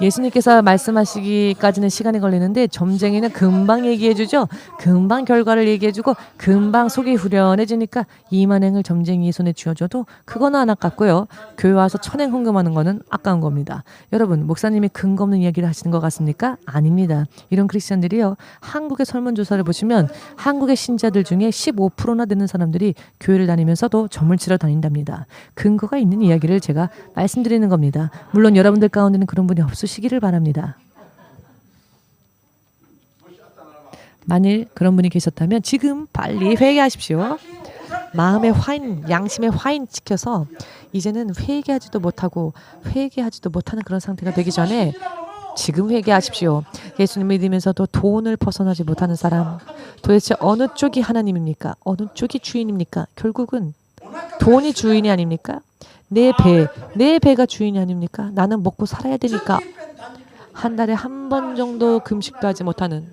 Speaker 1: 예수님께서 말씀하시기까지는 시간이 걸리는데 점쟁이는 금방 얘기해 주죠. 금방 결과를 얘기해 주고 금방 속이 후련해지니까 2만 행을 점쟁이 손에 쥐어줘도 그거는 안 아깝고요. 교회 와서 천행 헌금하는 거는 아까운 겁니다. 여러분, 목사님이 근거 없는 이야기를 하시는 것 같습니까? 아닙니다. 이런 크리스천들이요. 한국의 설문조사를 보시면 한국의 신자들 중에 15%나 되는 사람들이 교회를 다니면서도 점을 치러 다닌답니다. 근거가 있는 이야기를 제가 말씀드리는 겁니다. 물론 여러분들 가운데는 그런 분이 없으시기를 바랍니다. 만일 그런 분이 계셨다면 지금 빨리 회개하십시오. 마음의 화인, 양심의 화인 지켜서 이제는 회개하지도 못하는 그런 상태가 되기 전에 지금 회개하십시오. 예수님 믿으면서도 돈을 벗어나지 못하는 사람, 도대체 어느 쪽이 하나님입니까? 어느 쪽이 주인입니까? 결국은 돈이 주인이 아닙니까? 내 배가 주인이 아닙니까? 나는 먹고 살아야 되니까 한 달에 한 번 정도 금식도 하지 못하는,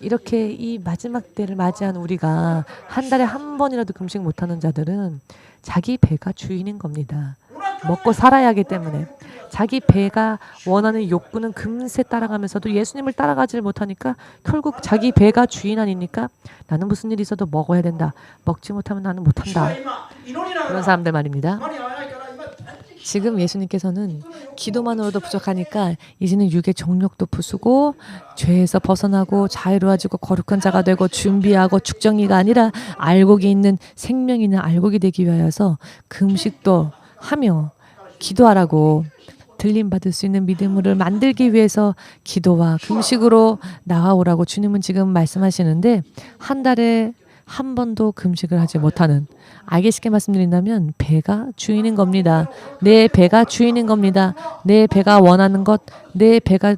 Speaker 1: 이렇게 이 마지막 때를 맞이한 우리가 한 달에 한 번이라도 금식 못하는 자들은 자기 배가 주인인 겁니다. 먹고 살아야 하기 때문에 자기 배가 원하는 욕구는 금세 따라가면서도 예수님을 따라가지를 못하니까 결국 자기 배가 주인 아닙니까? 나는 무슨 일이 있어도 먹어야 된다. 먹지 못하면 나는 못한다. 그런 사람들 말입니다. 지금 예수님께서는 기도만으로도 부족하니까 이제는 육의 정욕도 부수고 죄에서 벗어나고 자유로워지고 거룩한 자가 되고 준비하고 축정이가 아니라 알곡이 있는 생명이 있는 알곡이 되기 위하여서 금식도 하며 기도하라고, 들림받을 수 있는 믿음을 만들기 위해서 기도와 금식으로 나아오라고 주님은 지금 말씀하시는데, 한 달에 한 번도 금식을 하지 못하는, 알기 쉽게 말씀드린다면 배가 주인인 겁니다. 내 배가 주인인 겁니다. 내 배가 원하는 것, 내 배가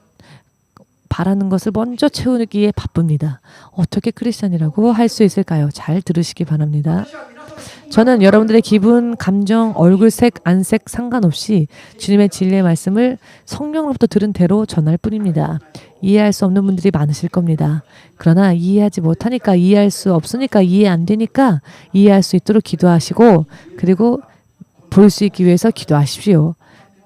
Speaker 1: 바라는 것을 먼저 채우기에 바쁩니다. 어떻게 크리스찬이라고 할 수 있을까요? 잘 들으시기 바랍니다. 저는 여러분들의 기분, 감정, 얼굴색, 안색 상관없이 주님의 진리의 말씀을 성령으로부터 들은 대로 전할 뿐입니다. 이해할 수 없는 분들이 많으실 겁니다. 그러나 이해하지 못하니까, 이해할 수 없으니까, 이해 안 되니까 이해할 수 있도록 기도하시고, 그리고 볼 수 있기 위해서 기도하십시오.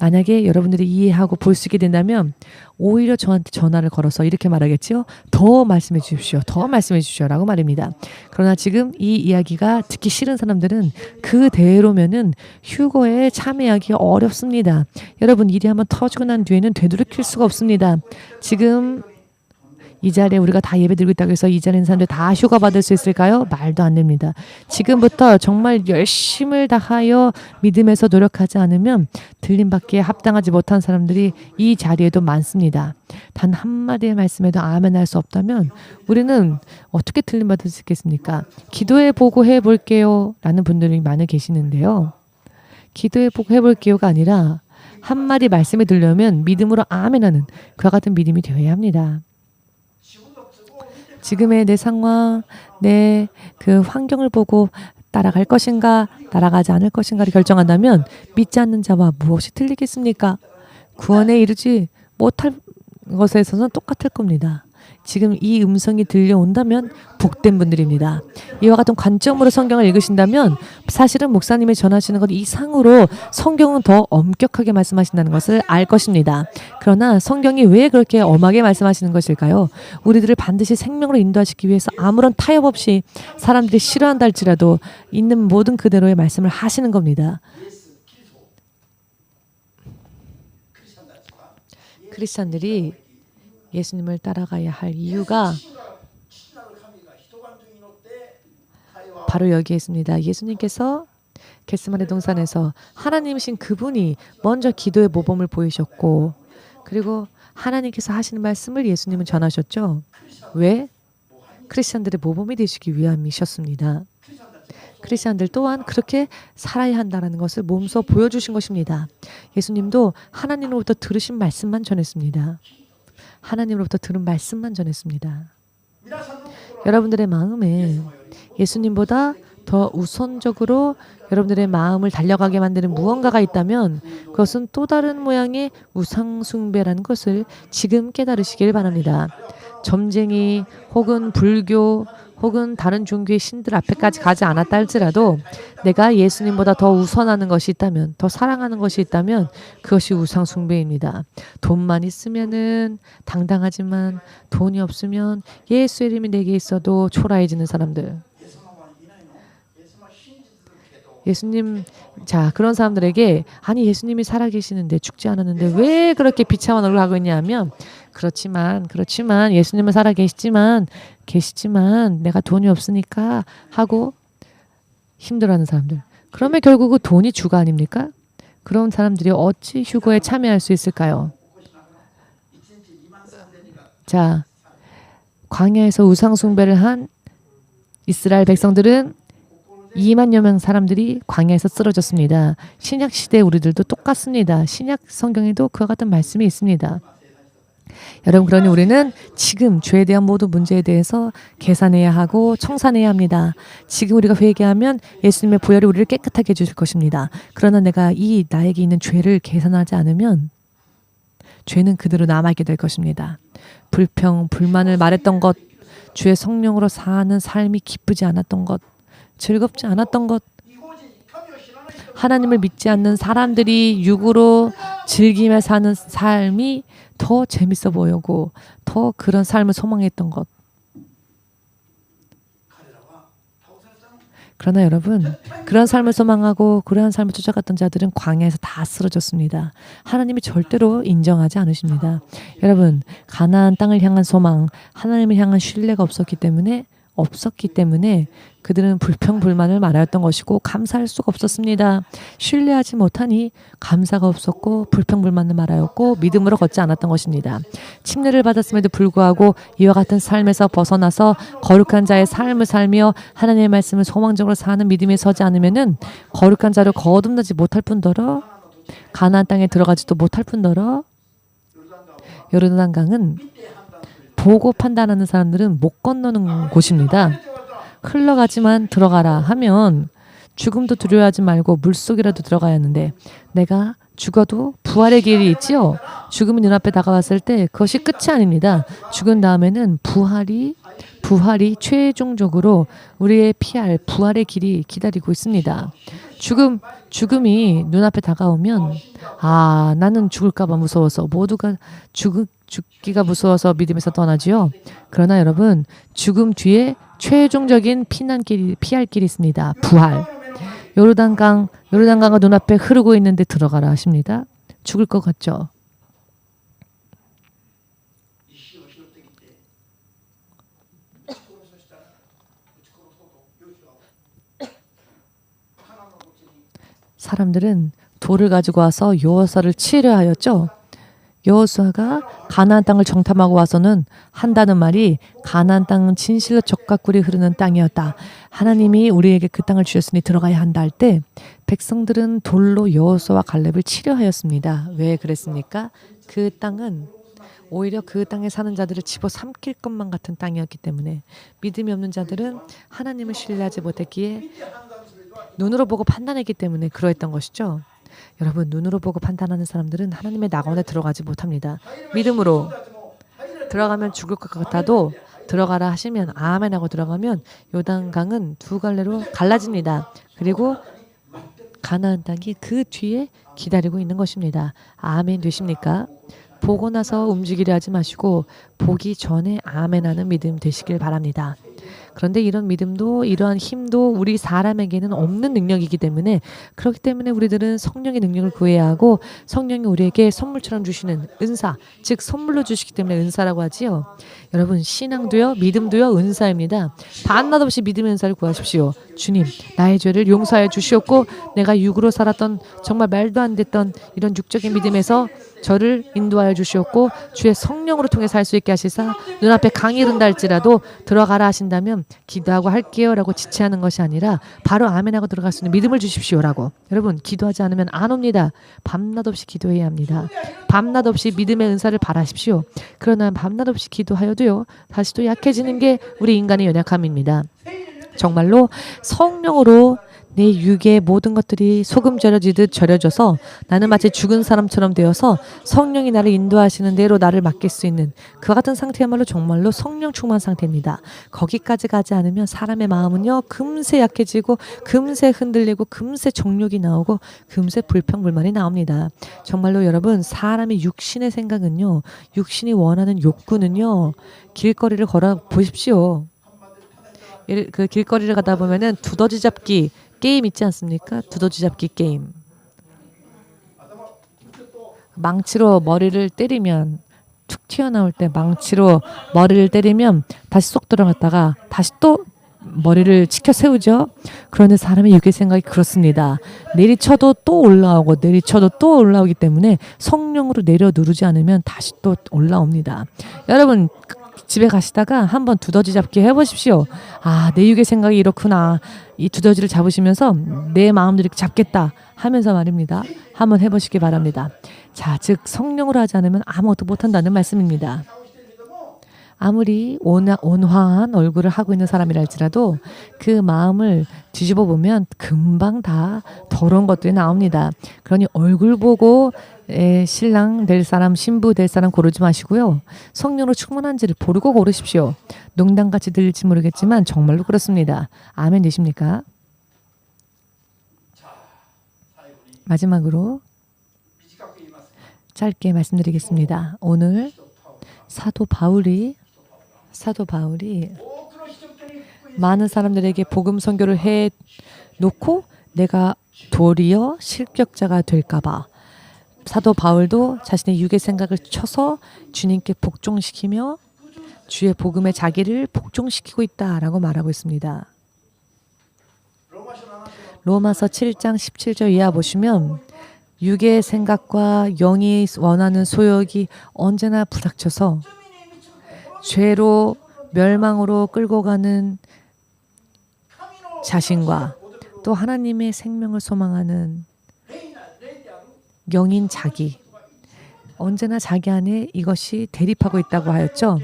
Speaker 1: 만약에 여러분들이 이해하고 볼 수 있게 된다면 오히려 저한테 전화를 걸어서 이렇게 말하겠지요. 더 말씀해 주십시오. 더 말씀해 주십시오. 라고 말입니다. 그러나 지금 이 이야기가 듣기 싫은 사람들은 그대로면은 휴거에 참여하기 어렵습니다. 여러분, 일이 한번 터지고 난 뒤에는 되돌이킬 수가 없습니다. 지금 이 자리에 우리가 다 예배 드리고 있다고 해서 이 자리에 있는 사람들 다 휴가 받을 수 있을까요? 말도 안 됩니다. 지금부터 정말 열심을 다하여 믿음에서 노력하지 않으면 들림받기에 합당하지 못한 사람들이 이 자리에도 많습니다. 단 한마디의 말씀에도 아멘 할 수 없다면 우리는 어떻게 들림받을 수 있겠습니까? 기도해 보고 해볼게요 라는 분들이 많이 계시는데요. 기도해 보고 해볼게요가 아니라 한마디 말씀이 들려면 믿음으로 아멘하는 그와 같은 믿음이 되어야 합니다. 지금의 내 상황, 내 그 환경을 보고 따라갈 것인가, 따라가지 않을 것인가를 결정한다면 믿지 않는 자와 무엇이 틀리겠습니까? 구원에 이르지 못할 것에 있어서는 똑같을 겁니다. 지금 이 음성이 들려온다면 복된 분들입니다. 이와 같은 관점으로 성경을 읽으신다면 사실은 목사님이 전하시는 것 이상으로 성경은 더 엄격하게 말씀하신다는 것을 알 것입니다. 그러나 성경이 왜 그렇게 엄하게 말씀하시는 것일까요? 우리들을 반드시 생명으로 인도하시기 위해서 아무런 타협 없이 사람들이 싫어한다 할지라도 있는 모든 그대로의 말씀을 하시는 겁니다. 크리스찬들이 예수님을 따라가야 할 이유가 바로 여기에 있습니다. 예수님께서 겟세마네 동산에서 하나님이신 그분이 먼저 기도의 모범을 보이셨고, 그리고 하나님께서 하시는 말씀을 예수님은 전하셨죠. 왜? 크리스찬들의 모범이 되시기 위함이셨습니다. 크리스찬들 또한 그렇게 살아야 한다는 것을 몸소 보여주신 것입니다. 예수님도 하나님으로부터 들으신 말씀만 전했습니다. 하나님으로부터 들은 말씀만 전했습니다. 여러분들의 마음에 예수님보다 더 우선적으로 여러분들의 마음을 달려가게 만드는 무언가가 있다면 그것은 또 다른 모양의 우상 숭배라는 것을 지금 깨달으시길 바랍니다. 점쟁이 혹은 불교 혹은 다른 종교의 신들 앞에까지 가지 않았다 할지라도 내가 예수님보다 더 우선하는 것이 있다면, 더 사랑하는 것이 있다면 그것이 우상 숭배입니다. 돈만 있으면은 당당하지만 돈이 없으면 예수의 이름이 내게 있어도 초라해지는 사람들. 예수님, 자, 그런 사람들에게 아니 예수님이 살아계시는데 죽지 않았는데 왜 그렇게 비참한 얼굴을 하고 있냐면 그렇지만 예수님은 살아계시지만 내가 돈이 없으니까 하고 힘들어하는 사람들. 그러면 결국 돈이 주가 아닙니까? 그런 사람들이 어찌 휴거에 참여할 수 있을까요? 자, 광야에서 우상 숭배를 한 이스라엘 백성들은 2만여 명 사람들이 광야에서 쓰러졌습니다. 신약 시대 우리들도 똑같습니다. 신약 성경에도 그와 같은 말씀이 있습니다. 여러분, 그러니 우리는 지금 죄에 대한 모든 문제에 대해서 계산해야 하고 청산해야 합니다. 지금 우리가 회개하면 예수님의 보혈이 우리를 깨끗하게 해주실 것입니다. 그러나 내가 나에게 있는 죄를 계산하지 않으면 죄는 그대로 남아있게 될 것입니다. 불평, 불만을 말했던 것, 주의 성령으로 사는 삶이 기쁘지 않았던 것, 즐겁지 않았던 것, 하나님을 믿지 않는 사람들이 육으로 즐기며 사는 삶이 더 재밌어 보이고 더 그런 삶을 소망했던 것. 그러나 여러분, 그런 삶을 소망하고 그러한 삶을 쫓아갔던 자들은 광야에서 다 쓰러졌습니다. 하나님이 절대로 인정하지 않으십니다. 여러분, 가나안 땅을 향한 소망, 하나님을 향한 신뢰가 없었기 때문에 그들은 불평불만을 말하였던 것이고 감사할 수가 없었습니다. 신뢰하지 못하니 감사가 없었고 불평불만을 말하였고 믿음으로 걷지 않았던 것입니다. 침례를 받았음에도 불구하고 이와 같은 삶에서 벗어나서 거룩한 자의 삶을 살며 하나님의 말씀을 소망적으로 사는 믿음에 서지 않으면은 거룩한 자를 거듭나지 못할 뿐더러 가나안 땅에 들어가지도 못할 뿐더러 요르단강은 보고 판단하는 사람들은 못 건너는 곳입니다. 흘러가지만 들어가라 하면 죽음도 두려워하지 말고 물속이라도 들어가야 하는데 내가 죽어도 부활의 길이 있지요. 죽음이 눈앞에 다가왔을 때 그것이 끝이 아닙니다. 죽은 다음에는 부활이 최종적으로 우리의 피할 부활의 길이 기다리고 있습니다. 죽음이 눈앞에 다가오면 나는 죽을까 봐 무서워서 모두가 죽기가 무서워서 믿음에서 떠나지요. 그러나 여러분, 죽음 뒤에 최종적인 피할 길이 있습니다. 부활. 요르단강가 눈앞에 흐르고 있는데 들어가라 하십니다. 죽을 것 같죠? 사람들은 돌을 가지고 와서 여호수아를 치려 하였죠. 여호수아가 가나안 땅을 정탐하고 와서는 한다는 말이 가나안 땅은 진실로 젖과 꿀이 흐르는 땅이었다. 하나님이 우리에게 그 땅을 주셨으니 들어가야 한다 할 때 백성들은 돌로 여호수아와 갈렙을 치려 하였습니다. 왜 그랬습니까? 그 땅은 오히려 그 땅에 사는 자들을 집어삼킬 것만 같은 땅이었기 때문에 믿음이 없는 자들은 하나님을 신뢰하지 못했기에 눈으로 보고 판단했기 때문에 그러했던 것이죠. 여러분, 눈으로 보고 판단하는 사람들은 하나님의 낙원에 들어가지 못합니다. 믿음으로 들어가면 죽을 것 같아도 들어가라 하시면 아멘 하고 들어가면 요단강은 두 갈래로 갈라집니다. 그리고 가나안 땅이 그 뒤에 기다리고 있는 것입니다. 아멘 되십니까? 보고 나서 움직이려 하지 마시고 보기 전에 아멘하는 믿음 되시길 바랍니다. 그런데 이런 믿음도 이러한 힘도 우리 사람에게는 없는 능력이기 때문에 그렇기 때문에 우리들은 성령의 능력을 구해야 하고 성령이 우리에게 선물처럼 주시는 은사, 즉 선물로 주시기 때문에 은사라고 하지요. 여러분, 신앙도요, 믿음도요, 은사입니다. 반나도 없이 믿음의 은사를 구하십시오. 주님, 나의 죄를 용서하여 주시옵고 내가 육으로 살았던 정말 말도 안 됐던 이런 육적인 믿음에서 저를 인도하여 주시옵고 주의 성령으로 통해 살 수 있게 하시사 눈앞에 강이 흐른다 할지라도 들어가라 하신다면 기도하고 할게요 라고 지체하는 것이 아니라 바로 아멘하고 들어갈 수 있는 믿음을 주십시오 라고. 여러분, 기도하지 않으면 안 옵니다. 밤낮 없이 기도해야 합니다. 밤낮 없이 믿음의 은사를 바라십시오. 그러나 밤낮 없이 기도하여도요 다시 또 약해지는 게 우리 인간의 연약함입니다. 정말로 성령으로 내 육의 모든 것들이 소금 절여지듯 절여져서 나는 마치 죽은 사람처럼 되어서 성령이 나를 인도하시는 대로 나를 맡길 수 있는 그와 같은 상태야말로 정말로 성령 충만 상태입니다. 거기까지 가지 않으면 사람의 마음은요 금세 약해지고 금세 흔들리고 금세 정욕이 나오고 금세 불평불만이 나옵니다. 정말로 여러분 사람의 육신의 생각은요 육신이 원하는 욕구는요 길거리를 걸어 보십시오. 그 길거리를 가다 보면은 두더지 잡기 게임 있지 않습니까? 두더지 잡기 게임. 망치로 머리를 때리면 툭 튀어나올 때 망치로 머리를 때리면 다시 쏙 들어갔다가 다시 또 머리를 치켜 세우죠. 그런데 사람의 육의 생각이 그렇습니다. 내리쳐도 또 올라오고 내리쳐도 또 올라오기 때문에 성령으로 내려 누르지 않으면 다시 또 올라옵니다. 여러분 집에 가시다가 한번 두더지 잡기 해보십시오. 아, 내 육의 생각이 이렇구나. 이 두더지를 잡으시면서 내 마음대로 이렇게 잡겠다 하면서 말입니다. 한번 해보시기 바랍니다. 자, 즉 성령으로 하지 않으면 아무것도 못한다는 말씀입니다. 아무리 온화한 얼굴을 하고 있는 사람이라 할지라도 그 마음을 뒤집어 보면 금방 다 더러운 것들이 나옵니다. 그러니 얼굴 보고 신랑 될 사람, 신부 될 사람 고르지 마시고요. 성령으로 충만한지를 고르고 고르십시오. 농담같이 들릴지 모르겠지만 정말로 그렇습니다. 아멘 되십니까? 마지막으로 짧게 말씀드리겠습니다. 오늘 사도 바울이 많은 사람들에게 복음 선교를 해 놓고 내가 도리어 실격자가 될까봐 사도 바울도 자신의 육의 생각을 쳐서 주님께 복종시키며 주의 복음에 자기를 복종시키고 있다라고 말하고 있습니다. 로마서 7장 17절 이하 보시면 육의 생각과 영이 원하는 소욕이 언제나 부닥쳐서 죄로 멸망으로 끌고 가는 자신과 또 하나님의 생명을 소망하는 영인 자기, 언제나 자기 안에 이것이 대립하고 있다고 하였죠.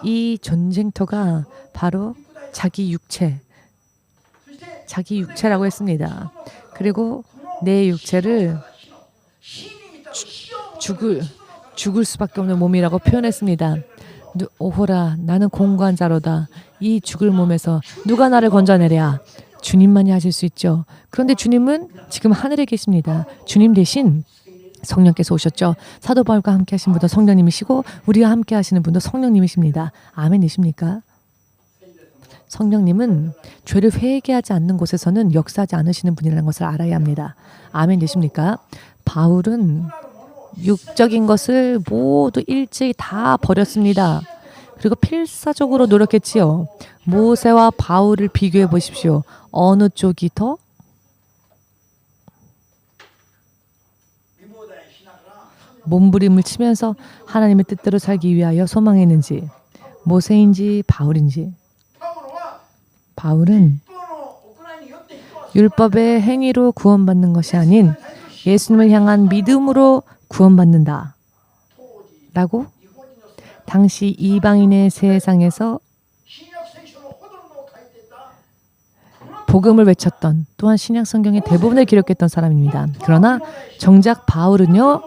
Speaker 1: 이 전쟁터가 바로 자기 육체라고 했습니다. 그리고 내 육체를 죽을 수밖에 없는 몸이라고 표현했습니다. 오호라 나는 공고한 자로다. 이 죽을 몸에서 누가 나를 건져내랴. 주님만이 하실 수 있죠. 그런데 주님은 지금 하늘에 계십니다. 주님 대신 성령께서 오셨죠. 사도 바울과 함께 하신 분도 성령님이시고 우리와 함께 하시는 분도 성령님이십니다. 아멘이십니까? 성령님은 죄를 회개하지 않는 곳에서는 역사하지 않으시는 분이라는 것을 알아야 합니다. 아멘 되십니까? 바울은 육적인 것을 모두 일제히 다 버렸습니다. 그리고 필사적으로 노력했지요. 모세와 바울을 비교해 보십시오. 어느 쪽이 더 몸부림을 치면서 하나님의 뜻대로 살기 위하여 소망했는지, 모세인지 바울인지. 바울은 율법의 행위로 구원받는 것이 아닌 예수님을 향한 믿음으로 구원받는다 라고 당시 이방인의 세상에서 복음을 외쳤던, 또한 신약 성경의 대부분을 기록했던 사람입니다. 그러나 정작 바울은요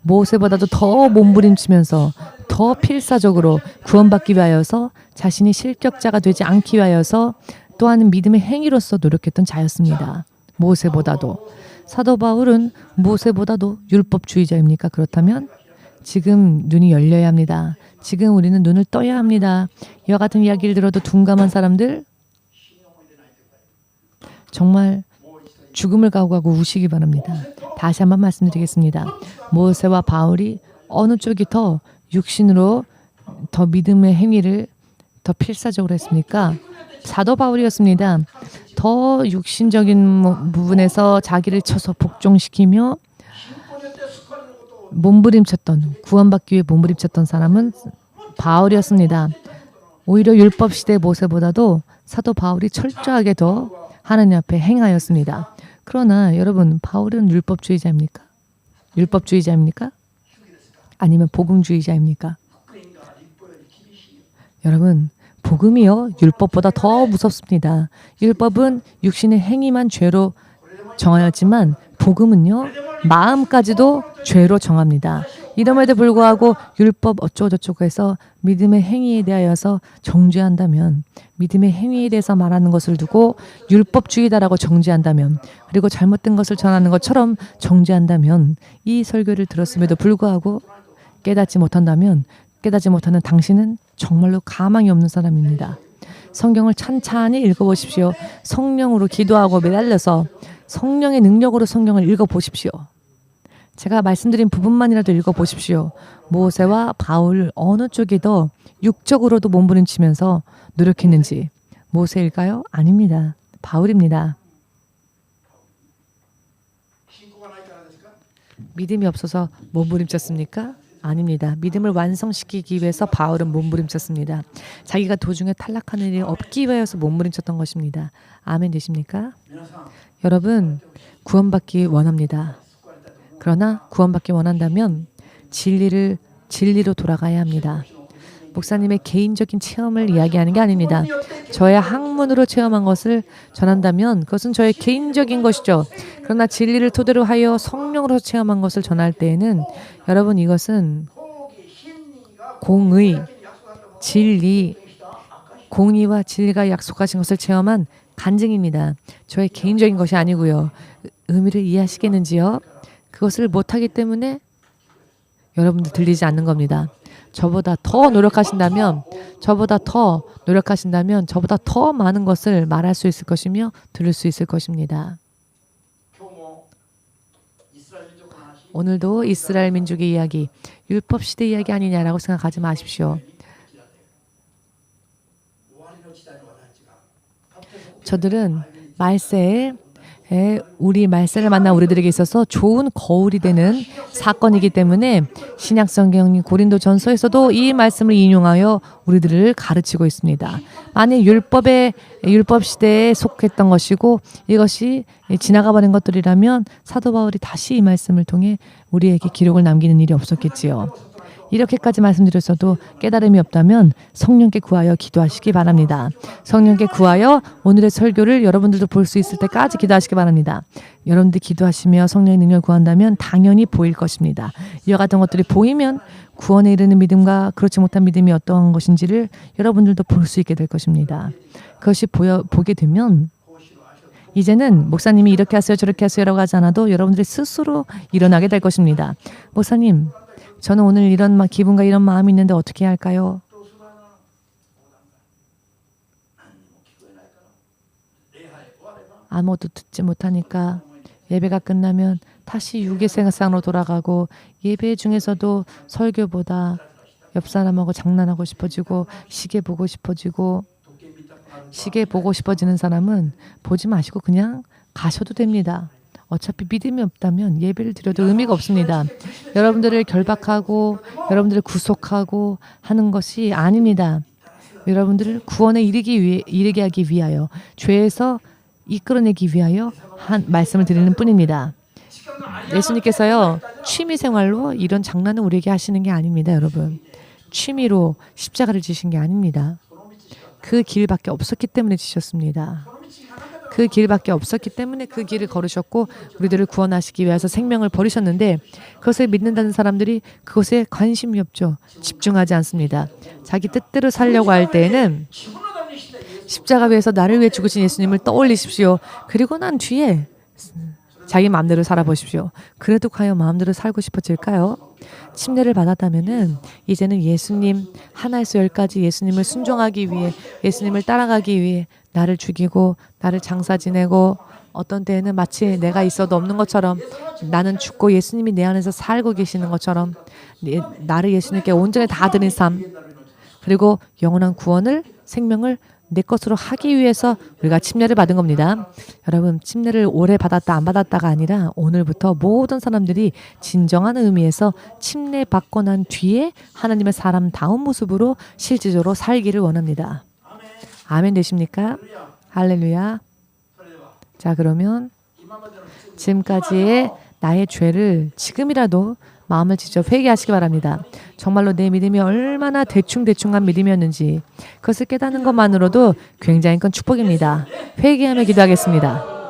Speaker 1: 모세보다도 더 몸부림치면서 더 필사적으로 구원받기 위하여서 자신이 실격자가 되지 않기 위하여서 또한 믿음의 행위로서 노력했던 자였습니다. 모세보다도. 사도 바울은 모세보다도 율법주의자입니까? 그렇다면 지금 눈이 열려야 합니다. 지금 우리는 눈을 떠야 합니다. 이와 같은 이야기를 들어도 둔감한 사람들 정말 죽음을 각오하고 우시기 바랍니다. 다시 한번 말씀드리겠습니다. 모세와 바울이 어느 쪽이 더 육신으로 더 믿음의 행위를 더 필사적으로 했습니까? 사도 바울이었습니다. 더 육신적인 부분에서 자기를 쳐서 복종시키며 몸부림쳤던, 구원받기 위해 몸부림쳤던 사람은 바울이었습니다. 오히려 율법 시대 모세보다도 사도 바울이 철저하게 더 하나님 앞에 행하였습니다. 그러나 여러분, 바울은 율법주의자입니까? 율법주의자입니까? 아니면 복음주의자입니까? 여러분, 복음이요 율법보다 더 무섭습니다. 율법은 육신의 행위만 죄로 정하였지만 복음은요 마음까지도 죄로 정합니다. 이름에도 불구하고 율법 어쩌고저쩌고 해서 믿음의 행위에 대하여서 정죄한다면, 믿음의 행위에 대해서 말하는 것을 두고 율법주의다라고 정죄한다면, 그리고 잘못된 것을 전하는 것처럼 정죄한다면, 이 설교를 들었음에도 불구하고 깨닫지 못한다면, 깨닫지 못하는 당신은 정말로 가망이 없는 사람입니다. 성경을 찬찬히 읽어보십시오. 성령으로 기도하고 매달려서 성령의 능력으로 성경을 읽어보십시오. 제가 말씀드린 부분만이라도 읽어보십시오. 모세와 바울 어느 쪽이 더 육적으로도 몸부림치면서 노력했는지. 모세일까요? 아닙니다. 바울입니다. 믿음이 없어서 몸부림쳤습니까? 아닙니다. 믿음을 완성시키기 위해서 바울은 몸부림쳤습니다. 자기가 도중에 탈락하는 일이 없기 위해서 몸부림쳤던 것입니다. 아멘 되십니까? 여러분 구원받기 원합니다. 그러나 구원받기 원한다면 진리로 돌아가야 합니다. 목사님의 개인적인 체험을 이야기하는 게 아닙니다. 저의 학문으로 체험한 것을 전한다면 그것은 저의 개인적인 것이죠. 그러나 진리를 토대로 하여 성령으로 체험한 것을 전할 때에는 여러분 이것은 공의, 진리, 공의와 진리가 약속하신 것을 체험한 간증입니다. 저의 개인적인 것이 아니고요. 의미를 이해하시겠는지요? 그것을 못하기 때문에 여러분들 들리지 않는 겁니다. 저보다 더 노력하신다면 저보다 더 많은 것을 말할 수 있을 것이며 들을 수 있을 것입니다. 오늘도 이스라엘 민족의 이야기, 율법 시대 이야기 아니냐라고 생각하지 마십시오. 저들은 말세에 우리 말세를 만난 우리들에게 있어서 좋은 거울이 되는 사건이기 때문에 신약 성경 고린도전서에서도 이 말씀을 인용하여 우리들을 가르치고 있습니다. 만약 율법 시대에 속했던 것이고 이것이 지나가 버린 것들이라면 사도 바울이 다시 이 말씀을 통해 우리에게 기록을 남기는 일이 없었겠지요. 이렇게까지 말씀드렸어도 깨달음이 없다면 성령께 구하여 기도하시기 바랍니다. 성령께 구하여 오늘의 설교를 여러분들도 볼 수 있을 때까지 기도하시기 바랍니다. 여러분들이 기도하시며 성령의 능력을 구한다면 당연히 보일 것입니다. 이와 같은 것들이 보이면 구원에 이르는 믿음과 그렇지 못한 믿음이 어떠한 것인지를 여러분들도 볼 수 있게 될 것입니다. 그것이 보게 되면 이제는 목사님이 이렇게 하세요 저렇게 하세요라고 하지 않아도 여러분들이 스스로 일어나게 될 것입니다. 목사님 저는 오늘 이런 기분과 이런 마음이 있는데 어떻게 해야 할까요? 아무것도 듣지 못하니까 예배가 끝나면 다시 육의 생활상으로 돌아가고 예배 중에서도 설교보다 옆 사람하고 장난하고 싶어지고 시계 보고 싶어지고 시계 보고 싶어지는 사람은 보지 마시고 그냥 가셔도 됩니다. 어차피 믿음이 없다면 예배를 드려도 의미가 없습니다. 여러분들을 결박하고 여러분들을 구속하고 하는 것이 아닙니다. 여러분들을 구원에 이르게 하기 위하여 죄에서 이끌어내기 위하여 한 말씀을 드리는 뿐입니다. 예수님께서요 취미생활로 이런 장난을 우리에게 하시는 게 아닙니다. 여러분 취미로 십자가를 지신 게 아닙니다. 그 길밖에 없었기 때문에 지셨습니다. 그 길밖에 없었기 때문에 그 길을 걸으셨고 우리들을 구원하시기 위해서 생명을 버리셨는데 그것을 믿는다는 사람들이 그것에 관심이 없죠. 집중하지 않습니다. 자기 뜻대로 살려고 할 때에는 십자가 위에서 나를 위해 죽으신 예수님을 떠올리십시오. 그리고 난 뒤에 자기 마음대로 살아보십시오. 그래도 과연 마음대로 살고 싶어질까요? 침례를 받았다면은 이제는 예수님 하나에서 열까지 예수님을 순종하기 위해 예수님을 따라가기 위해 나를 죽이고 나를 장사 지내고 어떤 때에는 마치 내가 있어도 없는 것처럼 나는 죽고 예수님이 내 안에서 살고 계시는 것처럼 나를 예수님께 온전히 다 드린 삶 그리고 영원한 구원을 생명을 내 것으로 하기 위해서 우리가 침례를 받은 겁니다. 여러분 침례를 오래 받았다 안 받았다가 아니라 오늘부터 모든 사람들이 진정한 의미에서 침례 받고 난 뒤에 하나님의 사람다운 모습으로 실질적으로 살기를 원합니다. 아멘 되십니까? 할렐루야. 자 그러면 지금까지의 나의 죄를 지금이라도 마음을 직접 회개하시기 바랍니다. 정말로 내 믿음이 얼마나 대충대충한 믿음이었는지 그것을 깨닫는 것만으로도 굉장히 큰 축복입니다. 회개하며 기도하겠습니다.